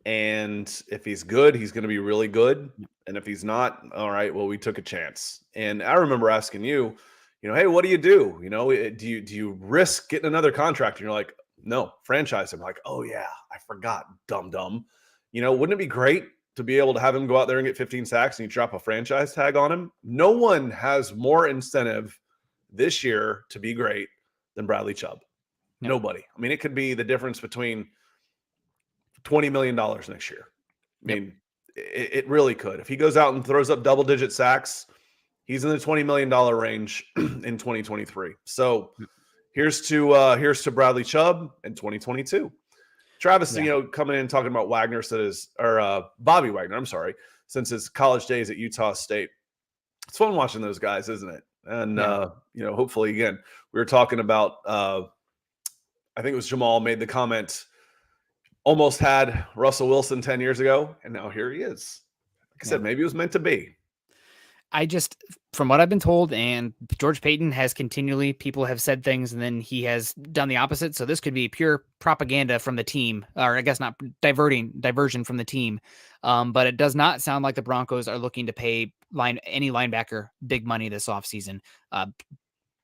and if he's good, he's going to be really good. And if he's not, all right, well, we took a chance. And I remember asking you, hey, what do you do? Do you risk getting another contract? And you're like, no, franchise him. Like, oh yeah, I forgot, dumb. Wouldn't it be great to be able to have him go out there and get 15 sacks and you drop a franchise tag on him? No one has more incentive this year to be great than Bradley Chubb. Yep. Nobody. I mean, it could be the difference between $20 million next year. I mean, it really could. If he goes out and throws up double-digit sacks, he's in the $20 million range in 2023. So here's to Bradley Chubb in 2022. Travis, coming in and talking about Wagner Bobby Wagner, I'm sorry, since his college days at Utah State. It's fun watching those guys, isn't it? And hopefully, again, we were talking about. I think it was Jamal made the comment. Almost had Russell Wilson 10 years ago, and now here he is. Like I said, maybe it was meant to be. From what I've been told, and George Payton has people have said things, and then he has done the opposite. So this could be pure propaganda from the team, or I guess not diversion from the team. But it does not sound like the Broncos are looking to pay any linebacker big money this offseason.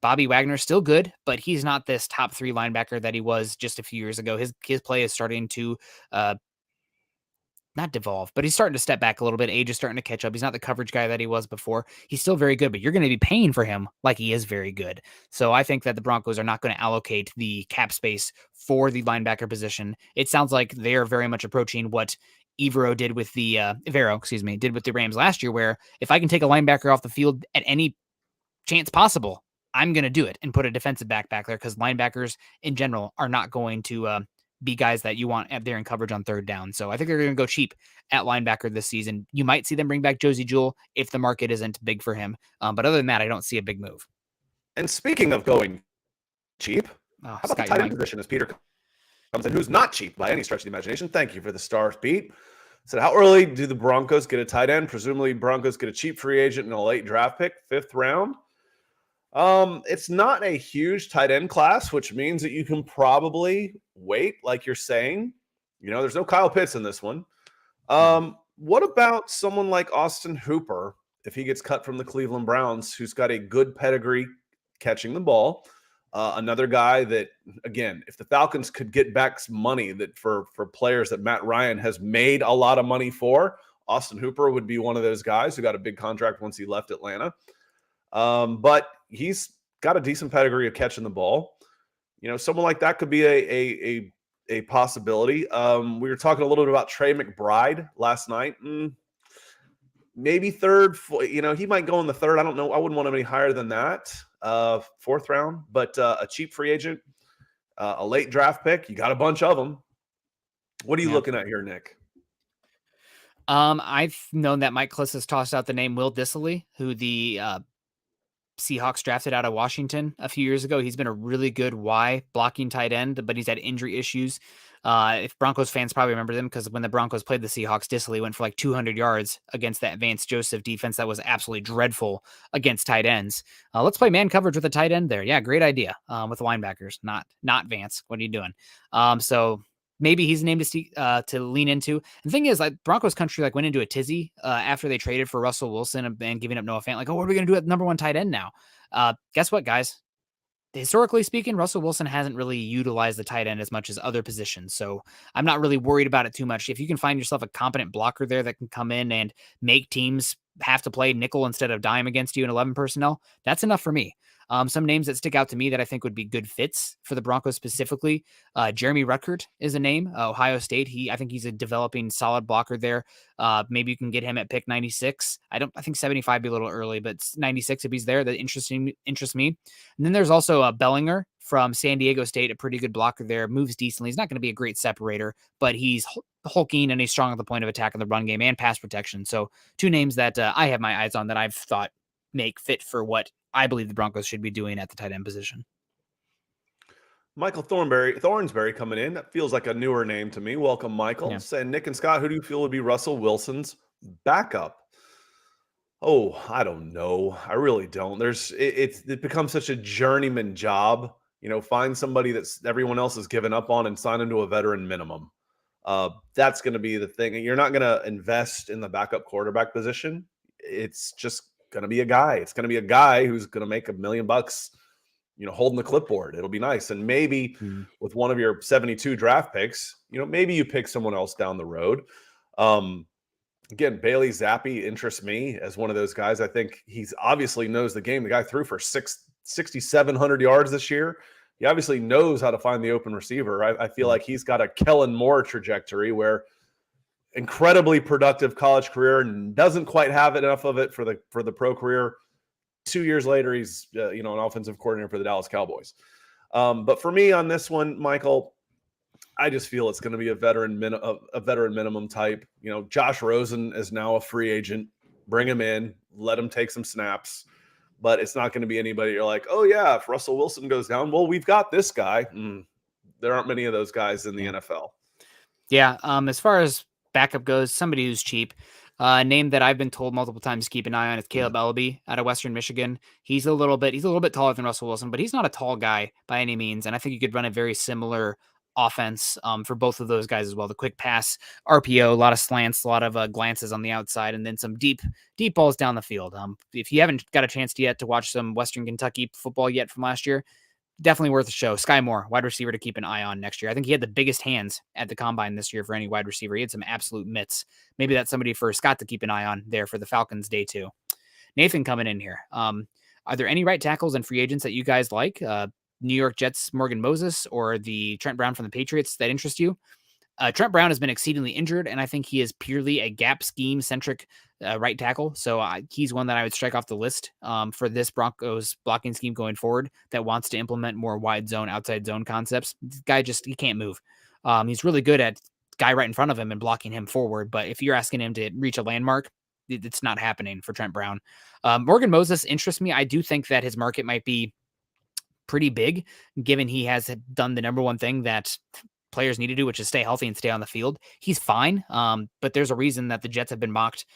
Bobby Wagner's still good, but he's not this top 3 linebacker that he was just a few years ago. His play is starting to not devolve, but he's starting to step back a little bit. Age is starting to catch up. He's not the coverage guy that he was before. He's still very good, but you're going to be paying for him like he is very good. So I think that the Broncos are not going to allocate the cap space for the linebacker position. It sounds like they're very much approaching what Evero did with the Rams last year, where if I can take a linebacker off the field at any chance possible, I'm going to do it and put a defensive back there, because linebackers in general are not going to be guys that you want there in coverage on third down. So I think they're going to go cheap at linebacker this season. You might see them bring back Josie Jewell if the market isn't big for him. But other than that, I don't see a big move. And speaking of going cheap, how about the tight end position as Peter comes in, who's not cheap by any stretch of the imagination? Thank you for the stars, Pete. Said, how early do the Broncos get a tight end? Presumably Broncos get a cheap free agent and a late draft pick, 5th round. It's not a huge tight end class, which means that you can probably wait, like you're saying. There's no Kyle Pitts in this one. What about someone like Austin Hooper, if he gets cut from the Cleveland Browns, who's got a good pedigree catching the ball? Another guy that, again, if the Falcons could get back some money that for players that Matt Ryan has made a lot of money for, Austin Hooper would be one of those guys who got a big contract once he left Atlanta. But he's got a decent pedigree of catching the ball. Someone like that could be a possibility. We were talking a little bit about Trey McBride last night. Maybe 3rd. He might go in the 3rd. I don't know. I wouldn't want him any higher than that. 4th round, but a cheap free agent, a late draft pick. You got a bunch of them. What are you looking at here, Nick? I've known that Mike Klis has tossed out the name Will Dissly, who the Seahawks drafted out of Washington a few years ago. He's been a really good blocking tight end, but he's had injury issues. If Broncos fans probably remember them, because when the Broncos played the Seahawks, Dissly went for like 200 yards against that Vance Joseph defense that was absolutely dreadful against tight ends. Let's play man coverage with a tight end there. Yeah, great idea. With linebackers, not Vance. What are you doing? So maybe he's a name to lean into. The thing is, like, Broncos country went into a tizzy after they traded for Russell Wilson and giving up Noah Fant. Like, what are we going to do at number 1 tight end now? Guess what, guys? Historically speaking, Russell Wilson hasn't really utilized the tight end as much as other positions. So I'm not really worried about it too much. If you can find yourself a competent blocker there that can come in and make teams have to play nickel instead of dime against you in 11 personnel, that's enough for me. Some names that stick out to me that I think would be good fits for the Broncos specifically. Jeremy Ruckert is a name. Ohio State. I think he's a developing solid blocker there. Maybe you can get him at pick 96. I think 75 would be a little early, but 96 if he's there, that interests me. And then there's also Bellinger from San Diego State, a pretty good blocker there. Moves decently. He's not going to be a great separator, but he's hulking and he's strong at the point of attack in the run game and pass protection. So 2 names that I have my eyes on that I've thought make fit for what I believe the Broncos should be doing at the tight end position. Michael Thornsberry coming in. That feels like a newer name to me. Welcome, Michael. Yeah. Saying, Nick and Scott, who do you feel would be Russell Wilson's backup? Oh, I don't know. I really don't. It becomes such a journeyman job. Find somebody that's everyone else has given up on and sign into a veteran minimum. That's going to be the thing. You're not going to invest in the backup quarterback position. It's just going to be a guy. It's going to be a guy who's going to make $1 million, holding the clipboard. It'll be nice. And maybe with one of your 72 draft picks, maybe you pick someone else down the road. Again, Bailey Zappi interests me as one of those guys. I think he's obviously knows the game. The guy threw for 6,700 yards this year. He obviously knows how to find the open receiver. I feel like he's got a Kellen Moore trajectory where incredibly productive college career and doesn't quite have enough of it for the pro career. 2 years later, he's an offensive coordinator for the Dallas Cowboys. But for me on this one, Michael, I just feel it's going to be a veteran minimum type. Josh Rosen is now a free agent. Bring him in, let him take some snaps. But it's not going to be anybody you're like, oh, yeah, if Russell Wilson goes down, well, we've got this guy. There aren't many of those guys in the NFL. Yeah, as far as backup goes, somebody who's cheap. A name that I've been told multiple times to keep an eye on is Caleb Elleby out of Western Michigan. He's a little bit taller than Russell Wilson, but he's not a tall guy by any means. And I think you could run a very similar offense for both of those guys as well. The quick pass, RPO, a lot of slants, a lot of glances on the outside, and then some deep balls down the field. If you haven't got a chance yet to watch some Western Kentucky football yet from last year, definitely worth a show. Sky Moore, wide receiver to keep an eye on next year. I think he had the biggest hands at the combine this year for any wide receiver. He had some absolute mitts. Maybe that's somebody for Scott to keep an eye on there for the Falcons day 2. Nathan coming in here. Are there any right tackles and free agents that you guys like? New York Jets, Morgan Moses, or the Trent Brown from the Patriots that interest you? Trent Brown has been exceedingly injured, and I think he is purely a gap scheme centric right tackle. So he's one that I would strike off the list for this Broncos blocking scheme going forward that wants to implement more wide zone, outside zone concepts. This guy he can't move. He's really good at guy right in front of him and blocking him forward. But if you're asking him to reach a landmark, it's not happening for Trent Brown. Morgan Moses interests me. I do think that his market might be pretty big, given he has done the number one thing that players need to do, which is stay healthy and stay on the field. He's fine. But there's a reason that the Jets have been mocked,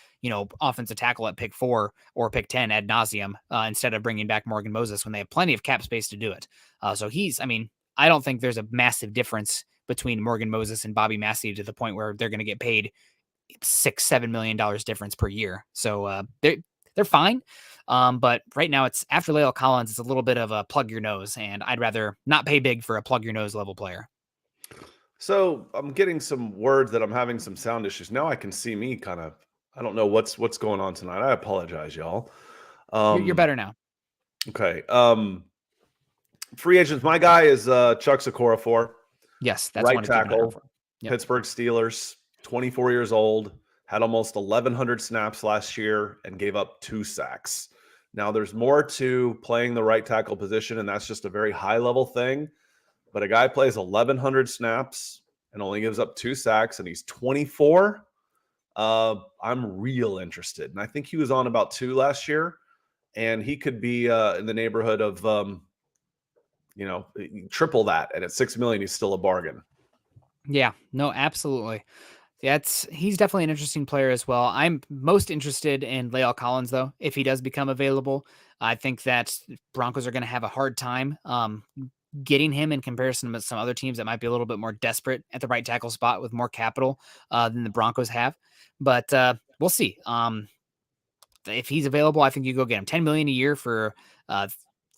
offensive tackle at pick 4 or pick 10 ad nauseum instead of bringing back Morgan Moses when they have plenty of cap space to do it. So I don't think there's a massive difference between Morgan Moses and Bobby Massey to the point where they're going to get paid $6-7 million difference per year. So they're fine. But right now it's after La'el Collins, it's a little bit of a plug your nose, and I'd rather not pay big for a plug your nose level player. So I'm getting some words that I'm having some sound issues. Now I can see me kind of, I don't know what's going on tonight. I apologize, y'all. You're better now. Okay. Free agents. My guy is Chuck Okorafor. Yes, that's right tackle. Yep. Pittsburgh Steelers, 24 years old, had almost 1,100 snaps last year and gave up 2 sacks. Now there's more to playing the right tackle position, and that's just a very high level thing. But a guy plays 1,100 snaps and only gives up 2 sacks, and he's 24. I'm real interested. And I think he was on about 2 last year, and he could be in the neighborhood of, triple that. And at $6 million, he's still a bargain. Yeah, no, absolutely. He's definitely an interesting player as well. I'm most interested in La'el Collins, though, if he does become available. I think that Broncos are going to have a hard time getting him in comparison to some other teams that might be a little bit more desperate at the right tackle spot with more capital than the Broncos have. But we'll see. If he's available, I think you go get him. $10 million a year for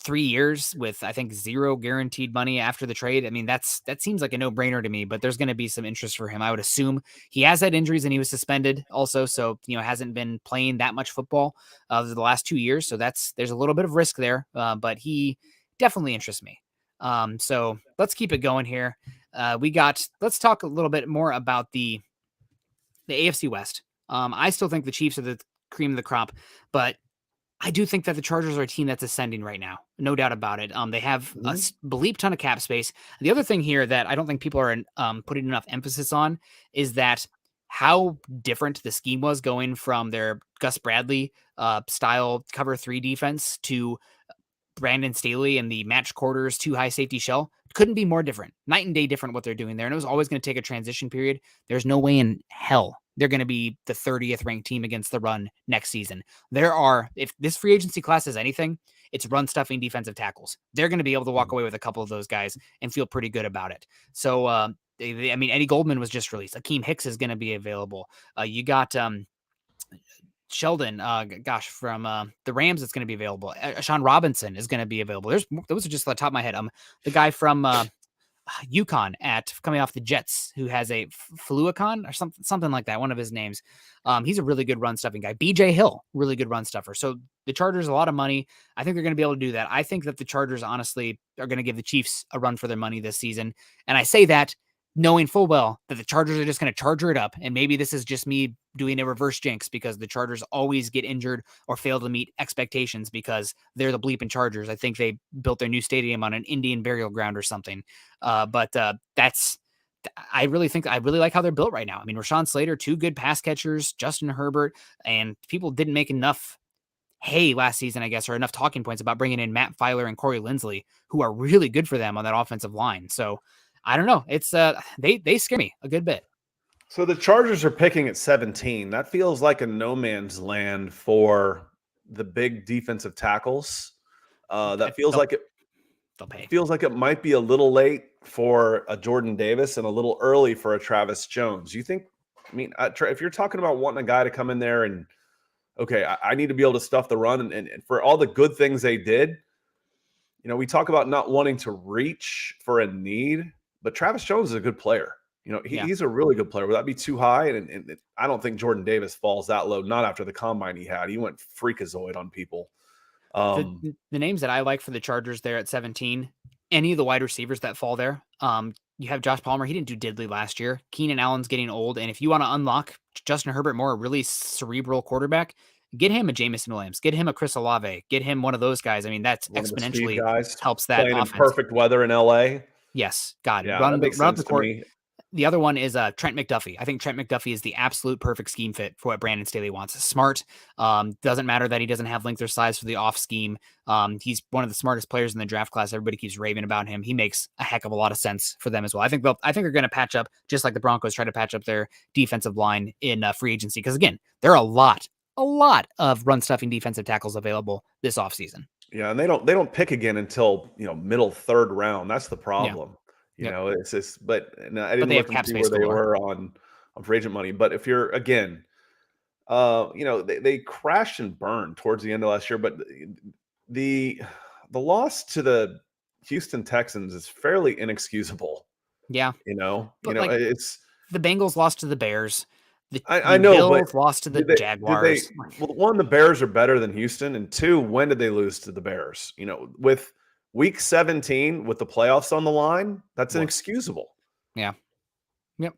3 years with, I think, 0 guaranteed money after the trade. I mean, that seems like a no-brainer to me, but there's going to be some interest for him. I would assume he has had injuries and he was suspended also. So, hasn't been playing that much football over the last 2 years. So there's a little bit of risk there, but he definitely interests me. So let's keep it going here. Let's talk a little bit more about the AFC West. I still think the Chiefs are the cream of the crop, but I do think that the Chargers are a team that's ascending right now. No doubt about it. They have a bleep ton of cap space. The other thing here that I don't think people are putting enough emphasis on is that how different the scheme was going from their Gus Bradley style cover 3 defense to Brandon Staley and the match quarters 2 high safety shell couldn't be more different. Night and day different what they're doing there. And it was always going to take a transition period. There's no way in hell they're going to be the 30th ranked team against the run next season. If this free agency class is anything, it's run stuffing defensive tackles. They're going to be able to walk away with a couple of those guys and feel pretty good about it. So, Eddie Goldman was just released. Akeem Hicks is going to be available. You got Sheldon, from the Rams, it's going to be available. Sean Robinson is going to be available. Those are just on the top of my head. The guy from UConn coming off the Jets, who has a Fluacon or something like that. One of his names. He's a really good run stuffing guy. BJ Hill, really good run stuffer. So the Chargers, a lot of money. I think they're going to be able to do that. I think that the Chargers honestly are going to give the Chiefs a run for their money this season. And I say that knowing full well that the Chargers are just going to charger it up. And maybe this is just me doing a reverse jinx because the Chargers always get injured or fail to meet expectations because they're the bleeping Chargers. I think they built their new stadium on an Indian burial ground or something. I really like how they're built right now. I mean, Rashawn Slater, 2 good pass catchers, Justin Herbert, and people didn't make enough hay last season, I guess, or enough talking points about bringing in Matt Filer and Corey Linsley, who are really good for them on that offensive line. So I don't know. It's they scare me a good bit. So the Chargers are picking at 17. That feels like a no man's land for the big defensive tackles. That feels like it. They'll pay. Feels like it might be a little late for a Jordan Davis and a little early for a Travis Jones. You think? I mean, if you're talking about wanting a guy to come in there and I need to be able to stuff the run, and for all the good things they did, we talk about not wanting to reach for a need. But Travis Jones is a good player. He's a really good player. Would that be too high? And I don't think Jordan Davis falls that low, not after the combine he had. He went freakazoid on people. The names that I like for the Chargers there at 17, any of the wide receivers that fall there, you have Josh Palmer. He didn't do diddly last year. Keenan Allen's getting old. And if you want to unlock Justin Herbert more, a really cerebral quarterback, get him a Jamison Williams, get him a Chris Olave, get him one of those guys. I mean, that's exponentially helps that playing offense. In perfect weather in LA. Yes, God, yeah, run up the court. The other one is Trent McDuffie. I think Trent McDuffie is the absolute perfect scheme fit for what Brandon Staley wants. Smart. Doesn't matter that he doesn't have length or size for the off scheme. He's one of the smartest players in the draft class. Everybody keeps raving about him. He makes a heck of a lot of sense for them as well. I think they're going to patch up just like the Broncos try to patch up their defensive line in free agency. Because again, there are a lot of run stuffing defensive tackles available this offseason. Yeah, and they don't pick again until middle 3rd round. That's the problem. It's just, but I didn't look and see where they were on free agent money. But if you're again, they crashed and burned towards the end of last year. But the loss to the Houston Texans is fairly inexcusable. Yeah, it's the Bengals lost to the Bears. I know, Bills lost to the Jaguars. One, the Bears are better than Houston, and 2, when did they lose to the Bears? With Week 17 with the playoffs on the line, that's inexcusable. Yeah. Yep.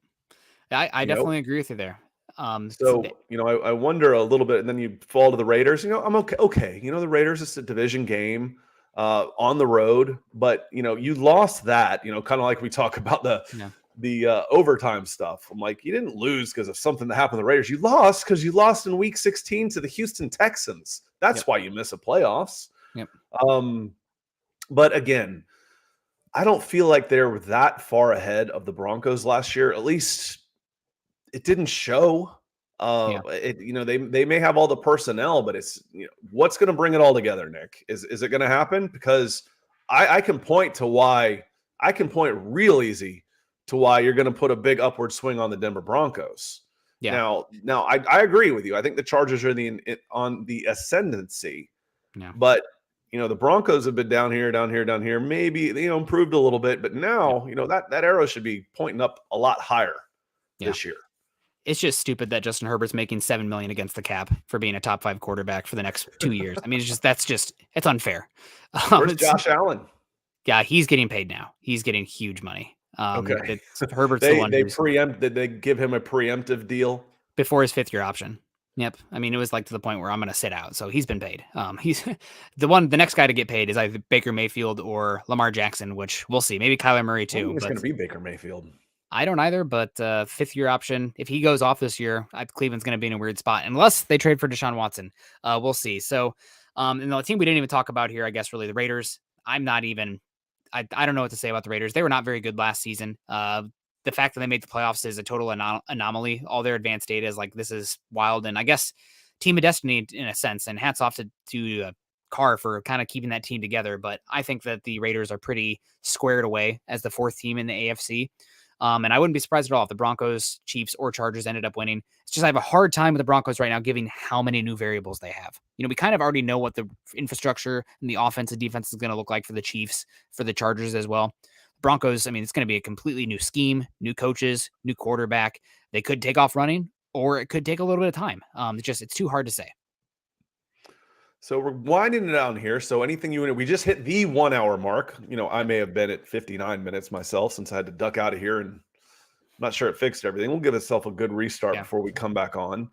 I definitely agree with you there. I wonder a little bit, and then you fall to the Raiders. I'm okay. Okay, the Raiders is a division game on the road, but you lost that. Kind of like we talk about the overtime stuff. I'm like, you didn't lose because of something that happened to the Raiders. You lost because you lost in Week 16 to the Houston Texans. That's why you miss the playoffs. Yep. But again, I don't feel like they were that far ahead of the Broncos last year. At least it didn't show. They may have all the personnel, but it's what's going to bring it all together, Nick? Is it going to happen? Because I can point real easy to why you're going to put a big upward swing on the Denver Broncos. Yeah. Now I agree with you. I think the Chargers are on the ascendancy. Yeah. But the Broncos have been down here. Maybe they improved a little bit, but now that arrow should be pointing up a lot higher this year. It's just stupid that Justin Herbert's making $7 million against the cap for being a top 5 quarterback for the next 2 years. I mean, it's unfair. Where's Josh Allen? Yeah, he's getting paid now. He's getting huge money. Okay. Herbert's the one. Did they give him a preemptive deal before his 5th year option? Yep. I mean, it was like to the point where I'm going to sit out. So he's been paid. He's the next guy to get paid is either Baker Mayfield or Lamar Jackson, which we'll see. Maybe Kyler Murray too. I think it's going to be Baker Mayfield. I don't either, but 5th year option. If he goes off this year, Cleveland's going to be in a weird spot unless they trade for Deshaun Watson. We'll see. So And the team we didn't even talk about here, I guess, really the Raiders. I don't know what to say about the Raiders. They were not very good last season. The fact that they made the playoffs is a total anomaly. All their advanced data is like, this is wild. And I guess team of destiny in a sense, and hats off to Carr for kind of keeping that team together. But I think that the Raiders are pretty squared away as the fourth team in the AFC. And I wouldn't be surprised at all if the Broncos, Chiefs, or Chargers ended up winning. It's just I have a hard time with the Broncos right now, given how many new variables they have. We kind of already know what the infrastructure and the offense and defense is going to look like for the Chiefs, for the Chargers as well. Broncos, I mean, it's going to be a completely new scheme, new coaches, new quarterback. They could take off running, or it could take a little bit of time. It's too hard to say. So we're winding it down here. So anything we just hit the 1 hour mark. I may have been at 59 minutes myself since I had to duck out of here, and I'm not sure it fixed everything. We'll give ourselves a good restart before we come back on.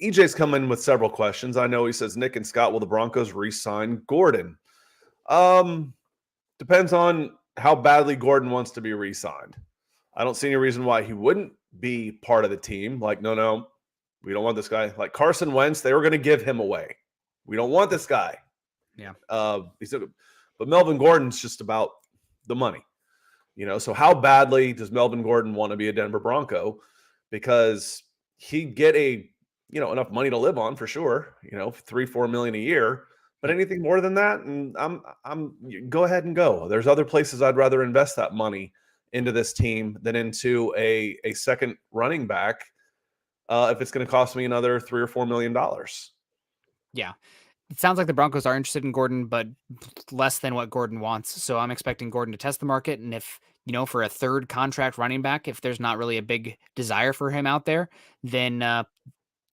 EJ's come in with several questions. I know he says, Nick and Scott, will the Broncos re-sign Gordon? Depends on how badly Gordon wants to be re-signed. I don't see any reason why he wouldn't be part of the team. Like, no, we don't want this guy. Like Carson Wentz, they were going to give him away. We don't want this guy. Yeah. But Melvin Gordon's just about the money. So how badly does Melvin Gordon want to be a Denver Bronco? Because he'd get enough money to live on for sure, $3-4 million a year. But anything more than that, and I'm go ahead and go. There's other places I'd rather invest that money into this team than into a second running back if it's going to cost me another $3 or $4 million. Yeah. It sounds like the Broncos are interested in Gordon, but less than what Gordon wants. So I'm expecting Gordon to test the market. And if, for a third contract running back, if there's not really a big desire for him out there, then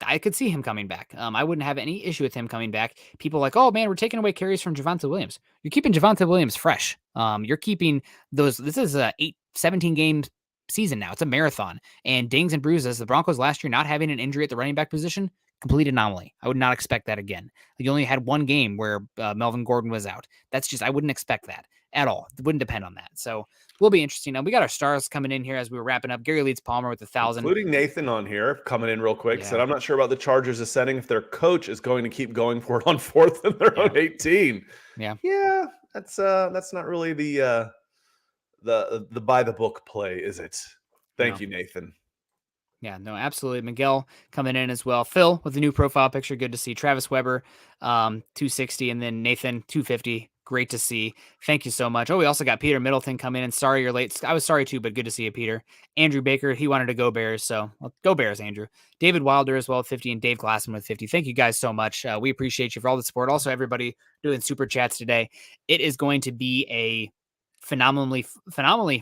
I could see him coming back. I wouldn't have any issue with him coming back. People are like, oh man, we're taking away carries from Javonte Williams. You're keeping Javonte Williams fresh. You're keeping those. This is a 17 game season now. It's a marathon, and dings and bruises. The Broncos last year not having an injury at the running back position, complete anomaly. I would not expect that again. You only had one game where Melvin Gordon was out. I wouldn't expect that at all. It wouldn't depend on that. So will be interesting. Now we got our stars coming in here as we were wrapping up. Gary Leeds Palmer with 1,000, including Nathan on here coming in real quick. Said, I'm not sure about the Chargers ascending if their coach is going to keep going for it on 4th and their own 18. Yeah. That's not really the by the book play, is it? Thank you, Nathan. Yeah, no, absolutely. Miguel coming in as well. Phil with the new profile picture. Good to see. Travis Weber, 260, and then Nathan, 250. Great to see. Thank you so much. Oh, we also got Peter Middleton coming in. Sorry you're late. I was sorry too, but good to see you, Peter. Andrew Baker, he wanted to go Bears, so go Bears, Andrew. David Wilder as well, 50, and Dave Glassman with 50. Thank you guys so much. We appreciate you for all the support. Also, everybody doing super chats today. It is going to be a phenomenally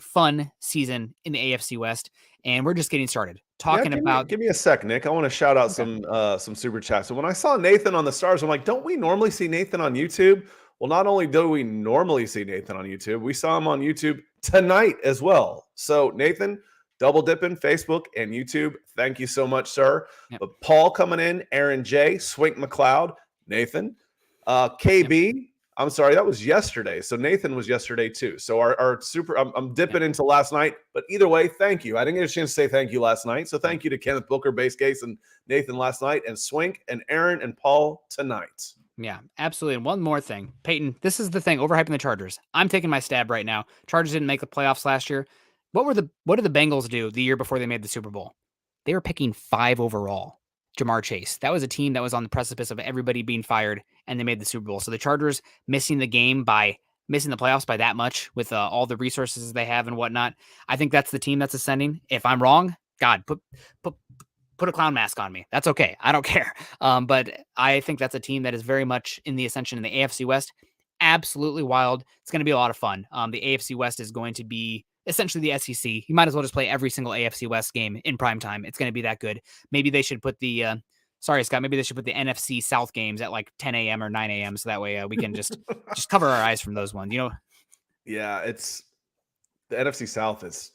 fun season in the AFC West, and we're just getting started give me a sec, Nick. I want to shout out some super chats. So when I saw Nathan on the stars, I'm like, don't we normally see Nathan on YouTube? Well, not only do we normally see Nathan on YouTube, we saw him on YouTube tonight as well. So Nathan, double dipping Facebook and YouTube. Thank you so much, sir. Yep. But Paul coming in, Aaron J, Swink McLeod, Nathan, KB. Yep. I'm sorry, that was yesterday. So Nathan was yesterday too. So our super, I'm dipping into last night, but either way, thank you. I didn't get a chance to say thank you last night. So thank you to Kenneth Booker, Base Case, and Nathan last night, and Swink and Aaron and Paul tonight. Yeah, absolutely. And one more thing, Peyton, this is the thing, overhyping the Chargers. I'm taking my stab right now. Chargers didn't make the playoffs last year. What did the Bengals do the year before they made the Super Bowl? They were picking 5 overall. Jamar Chase. That was a team that was on the precipice of everybody being fired, and they made the Super Bowl. So the Chargers missing the playoffs by that much with all the resources they have and whatnot. I think that's the team that's ascending. If I'm wrong, God, put a clown mask on me. That's okay. I don't care. But I think that's a team that is very much in the ascension in the AFC West. Absolutely wild. It's going to be a lot of fun. The AFC West is going to be essentially the SEC. You might as well just play every single AFC West game in prime time. It's going to be that good. Maybe they should put sorry, Scott, maybe they should put the NFC South games at like 10 a.m. or 9 a.m. So that way we can just cover our eyes from those ones, Yeah, it's the NFC South is,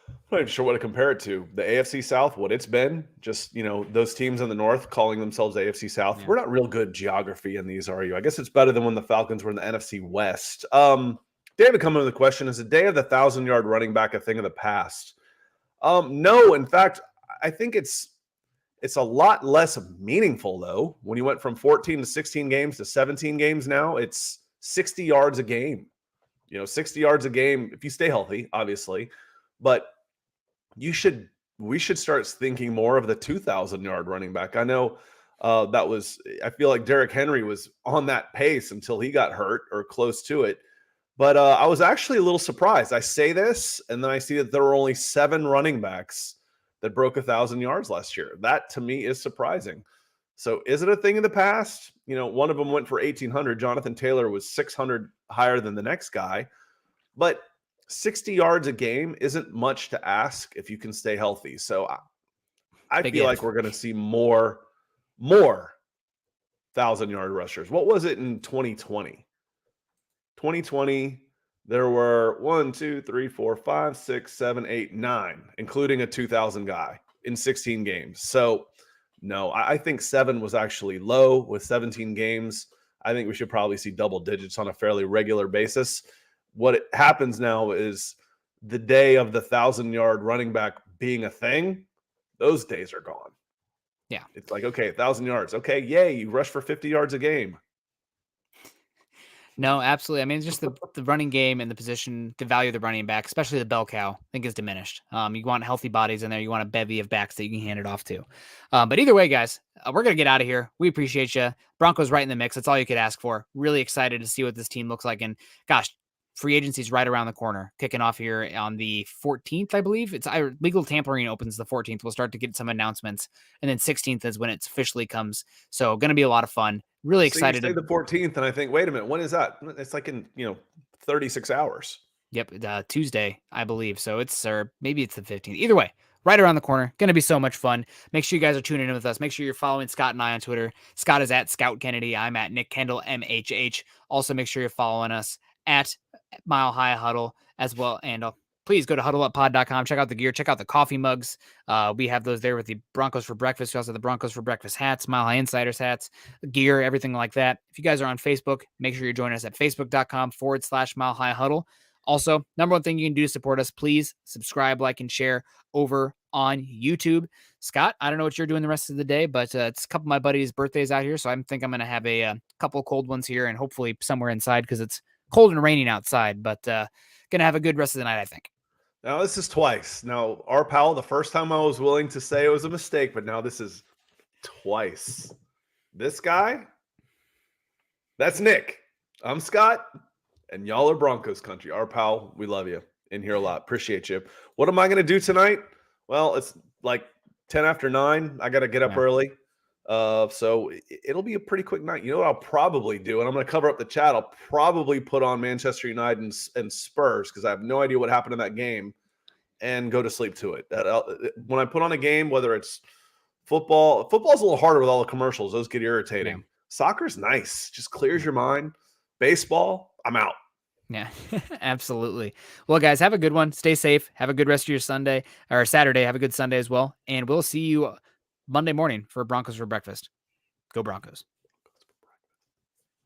I'm not even sure what to compare it to. The AFC South, what it's been, just, those teams in the North calling themselves AFC South. Yeah. We're not real good geography in these, are you? I guess it's better than when the Falcons were in the NFC West. David coming with the question, is the day of the 1,000-yard running back a thing of the past? No, in fact, I think it's It's a lot less meaningful, though. When you went from 14 to 16 games to 17 games now, it's 60 yards a game. 60 yards a game if you stay healthy, obviously. But we should start thinking more of the 2,000-yard running back. I know I feel like Derrick Henry was on that pace until he got hurt or close to it. But I was actually a little surprised. I say this, and then I see that there were only 7 running backs that broke 1,000 yards last year. That, to me, is surprising. So is it a thing in the past? One of them went for 1,800. Jonathan Taylor was 600 higher than the next guy. But 60 yards a game isn't much to ask if you can stay healthy. So I feel like we're going to see more 1,000-yard rushers. What was it in 2020? 2020, there were 1, 2, 3, 4, 5, 6, 7, 8, 9, including a 2,000 guy in 16 games. So, no, I think 7 was actually low with 17 games. I think we should probably see double digits on a fairly regular basis. What happens now is the day of the 1,000-yard running back being a thing, those days are gone. Yeah. It's like, okay, 1,000 yards. Okay, yay, you rush for 50 yards a game. No, absolutely. I mean, just the running game and the position, the value of the running back, especially the bell cow, I think is diminished. You want healthy bodies in there. You want a bevy of backs that you can hand it off to. But either way, guys, we're going to get out of here. We appreciate you. Broncos right in the mix. That's all you could ask for. Really excited to see what this team looks like. And gosh, free agency's right around the corner, kicking off here on the 14th, I believe. It's legal tampering opens the 14th. We'll start to get some announcements, and then 16th is when it officially comes. So going to be a lot of fun. Really excited. So you say the 14th, and I think, wait a minute, when is that? It's like in 36 hours. Yep, Tuesday, I believe. So it's maybe it's the 15th. Either way, right around the corner. Going to be so much fun. Make sure you guys are tuning in with us. Make sure you're following Scott and I on Twitter. Scott is at Scout Kennedy. I'm at Nick Kendell MHH. Also, make sure you're following us at Mile High Huddle as well. And please go to huddleuppod.com. Check out the gear. Check out the coffee mugs. We have those there with the Broncos for Breakfast. We also have the Broncos for Breakfast hats, Mile High Insiders hats, gear, everything like that. If you guys are on Facebook, make sure you're joining us at facebook.com/Mile High Huddle. Also, number one thing you can do to support us, please subscribe, like, and share over on YouTube. Scott, I don't know what you're doing the rest of the day, but it's a couple of my buddies' birthdays out here, so I think I'm going to have a couple of cold ones here and hopefully somewhere inside because it's cold and raining outside, but going to have a good rest of the night, I think. Now, this is twice. Now, our pal, the first time I was willing to say it was a mistake, but now this is twice. This guy, that's Nick. I'm Scott, and y'all are Broncos country. Our pal, we love you. In here a lot. Appreciate you. What am I going to do tonight? Well, it's like 10 after 9. I got to get up early. So it'll be a pretty quick night. You know what I'll probably do, and I'm going to cover up the chat. I'll probably put on Manchester United and Spurs because I have no idea what happened in that game and go to sleep to it. When I put on a game, whether it's football's a little harder with all the commercials. Those get irritating. Yeah. Soccer's nice. Just clears your mind. Baseball, I'm out. Yeah, absolutely. Well, guys, have a good one. Stay safe. Have a good rest of your Sunday or Saturday. Have a good Sunday as well. And we'll see you Monday morning for Broncos for Breakfast. Go Broncos.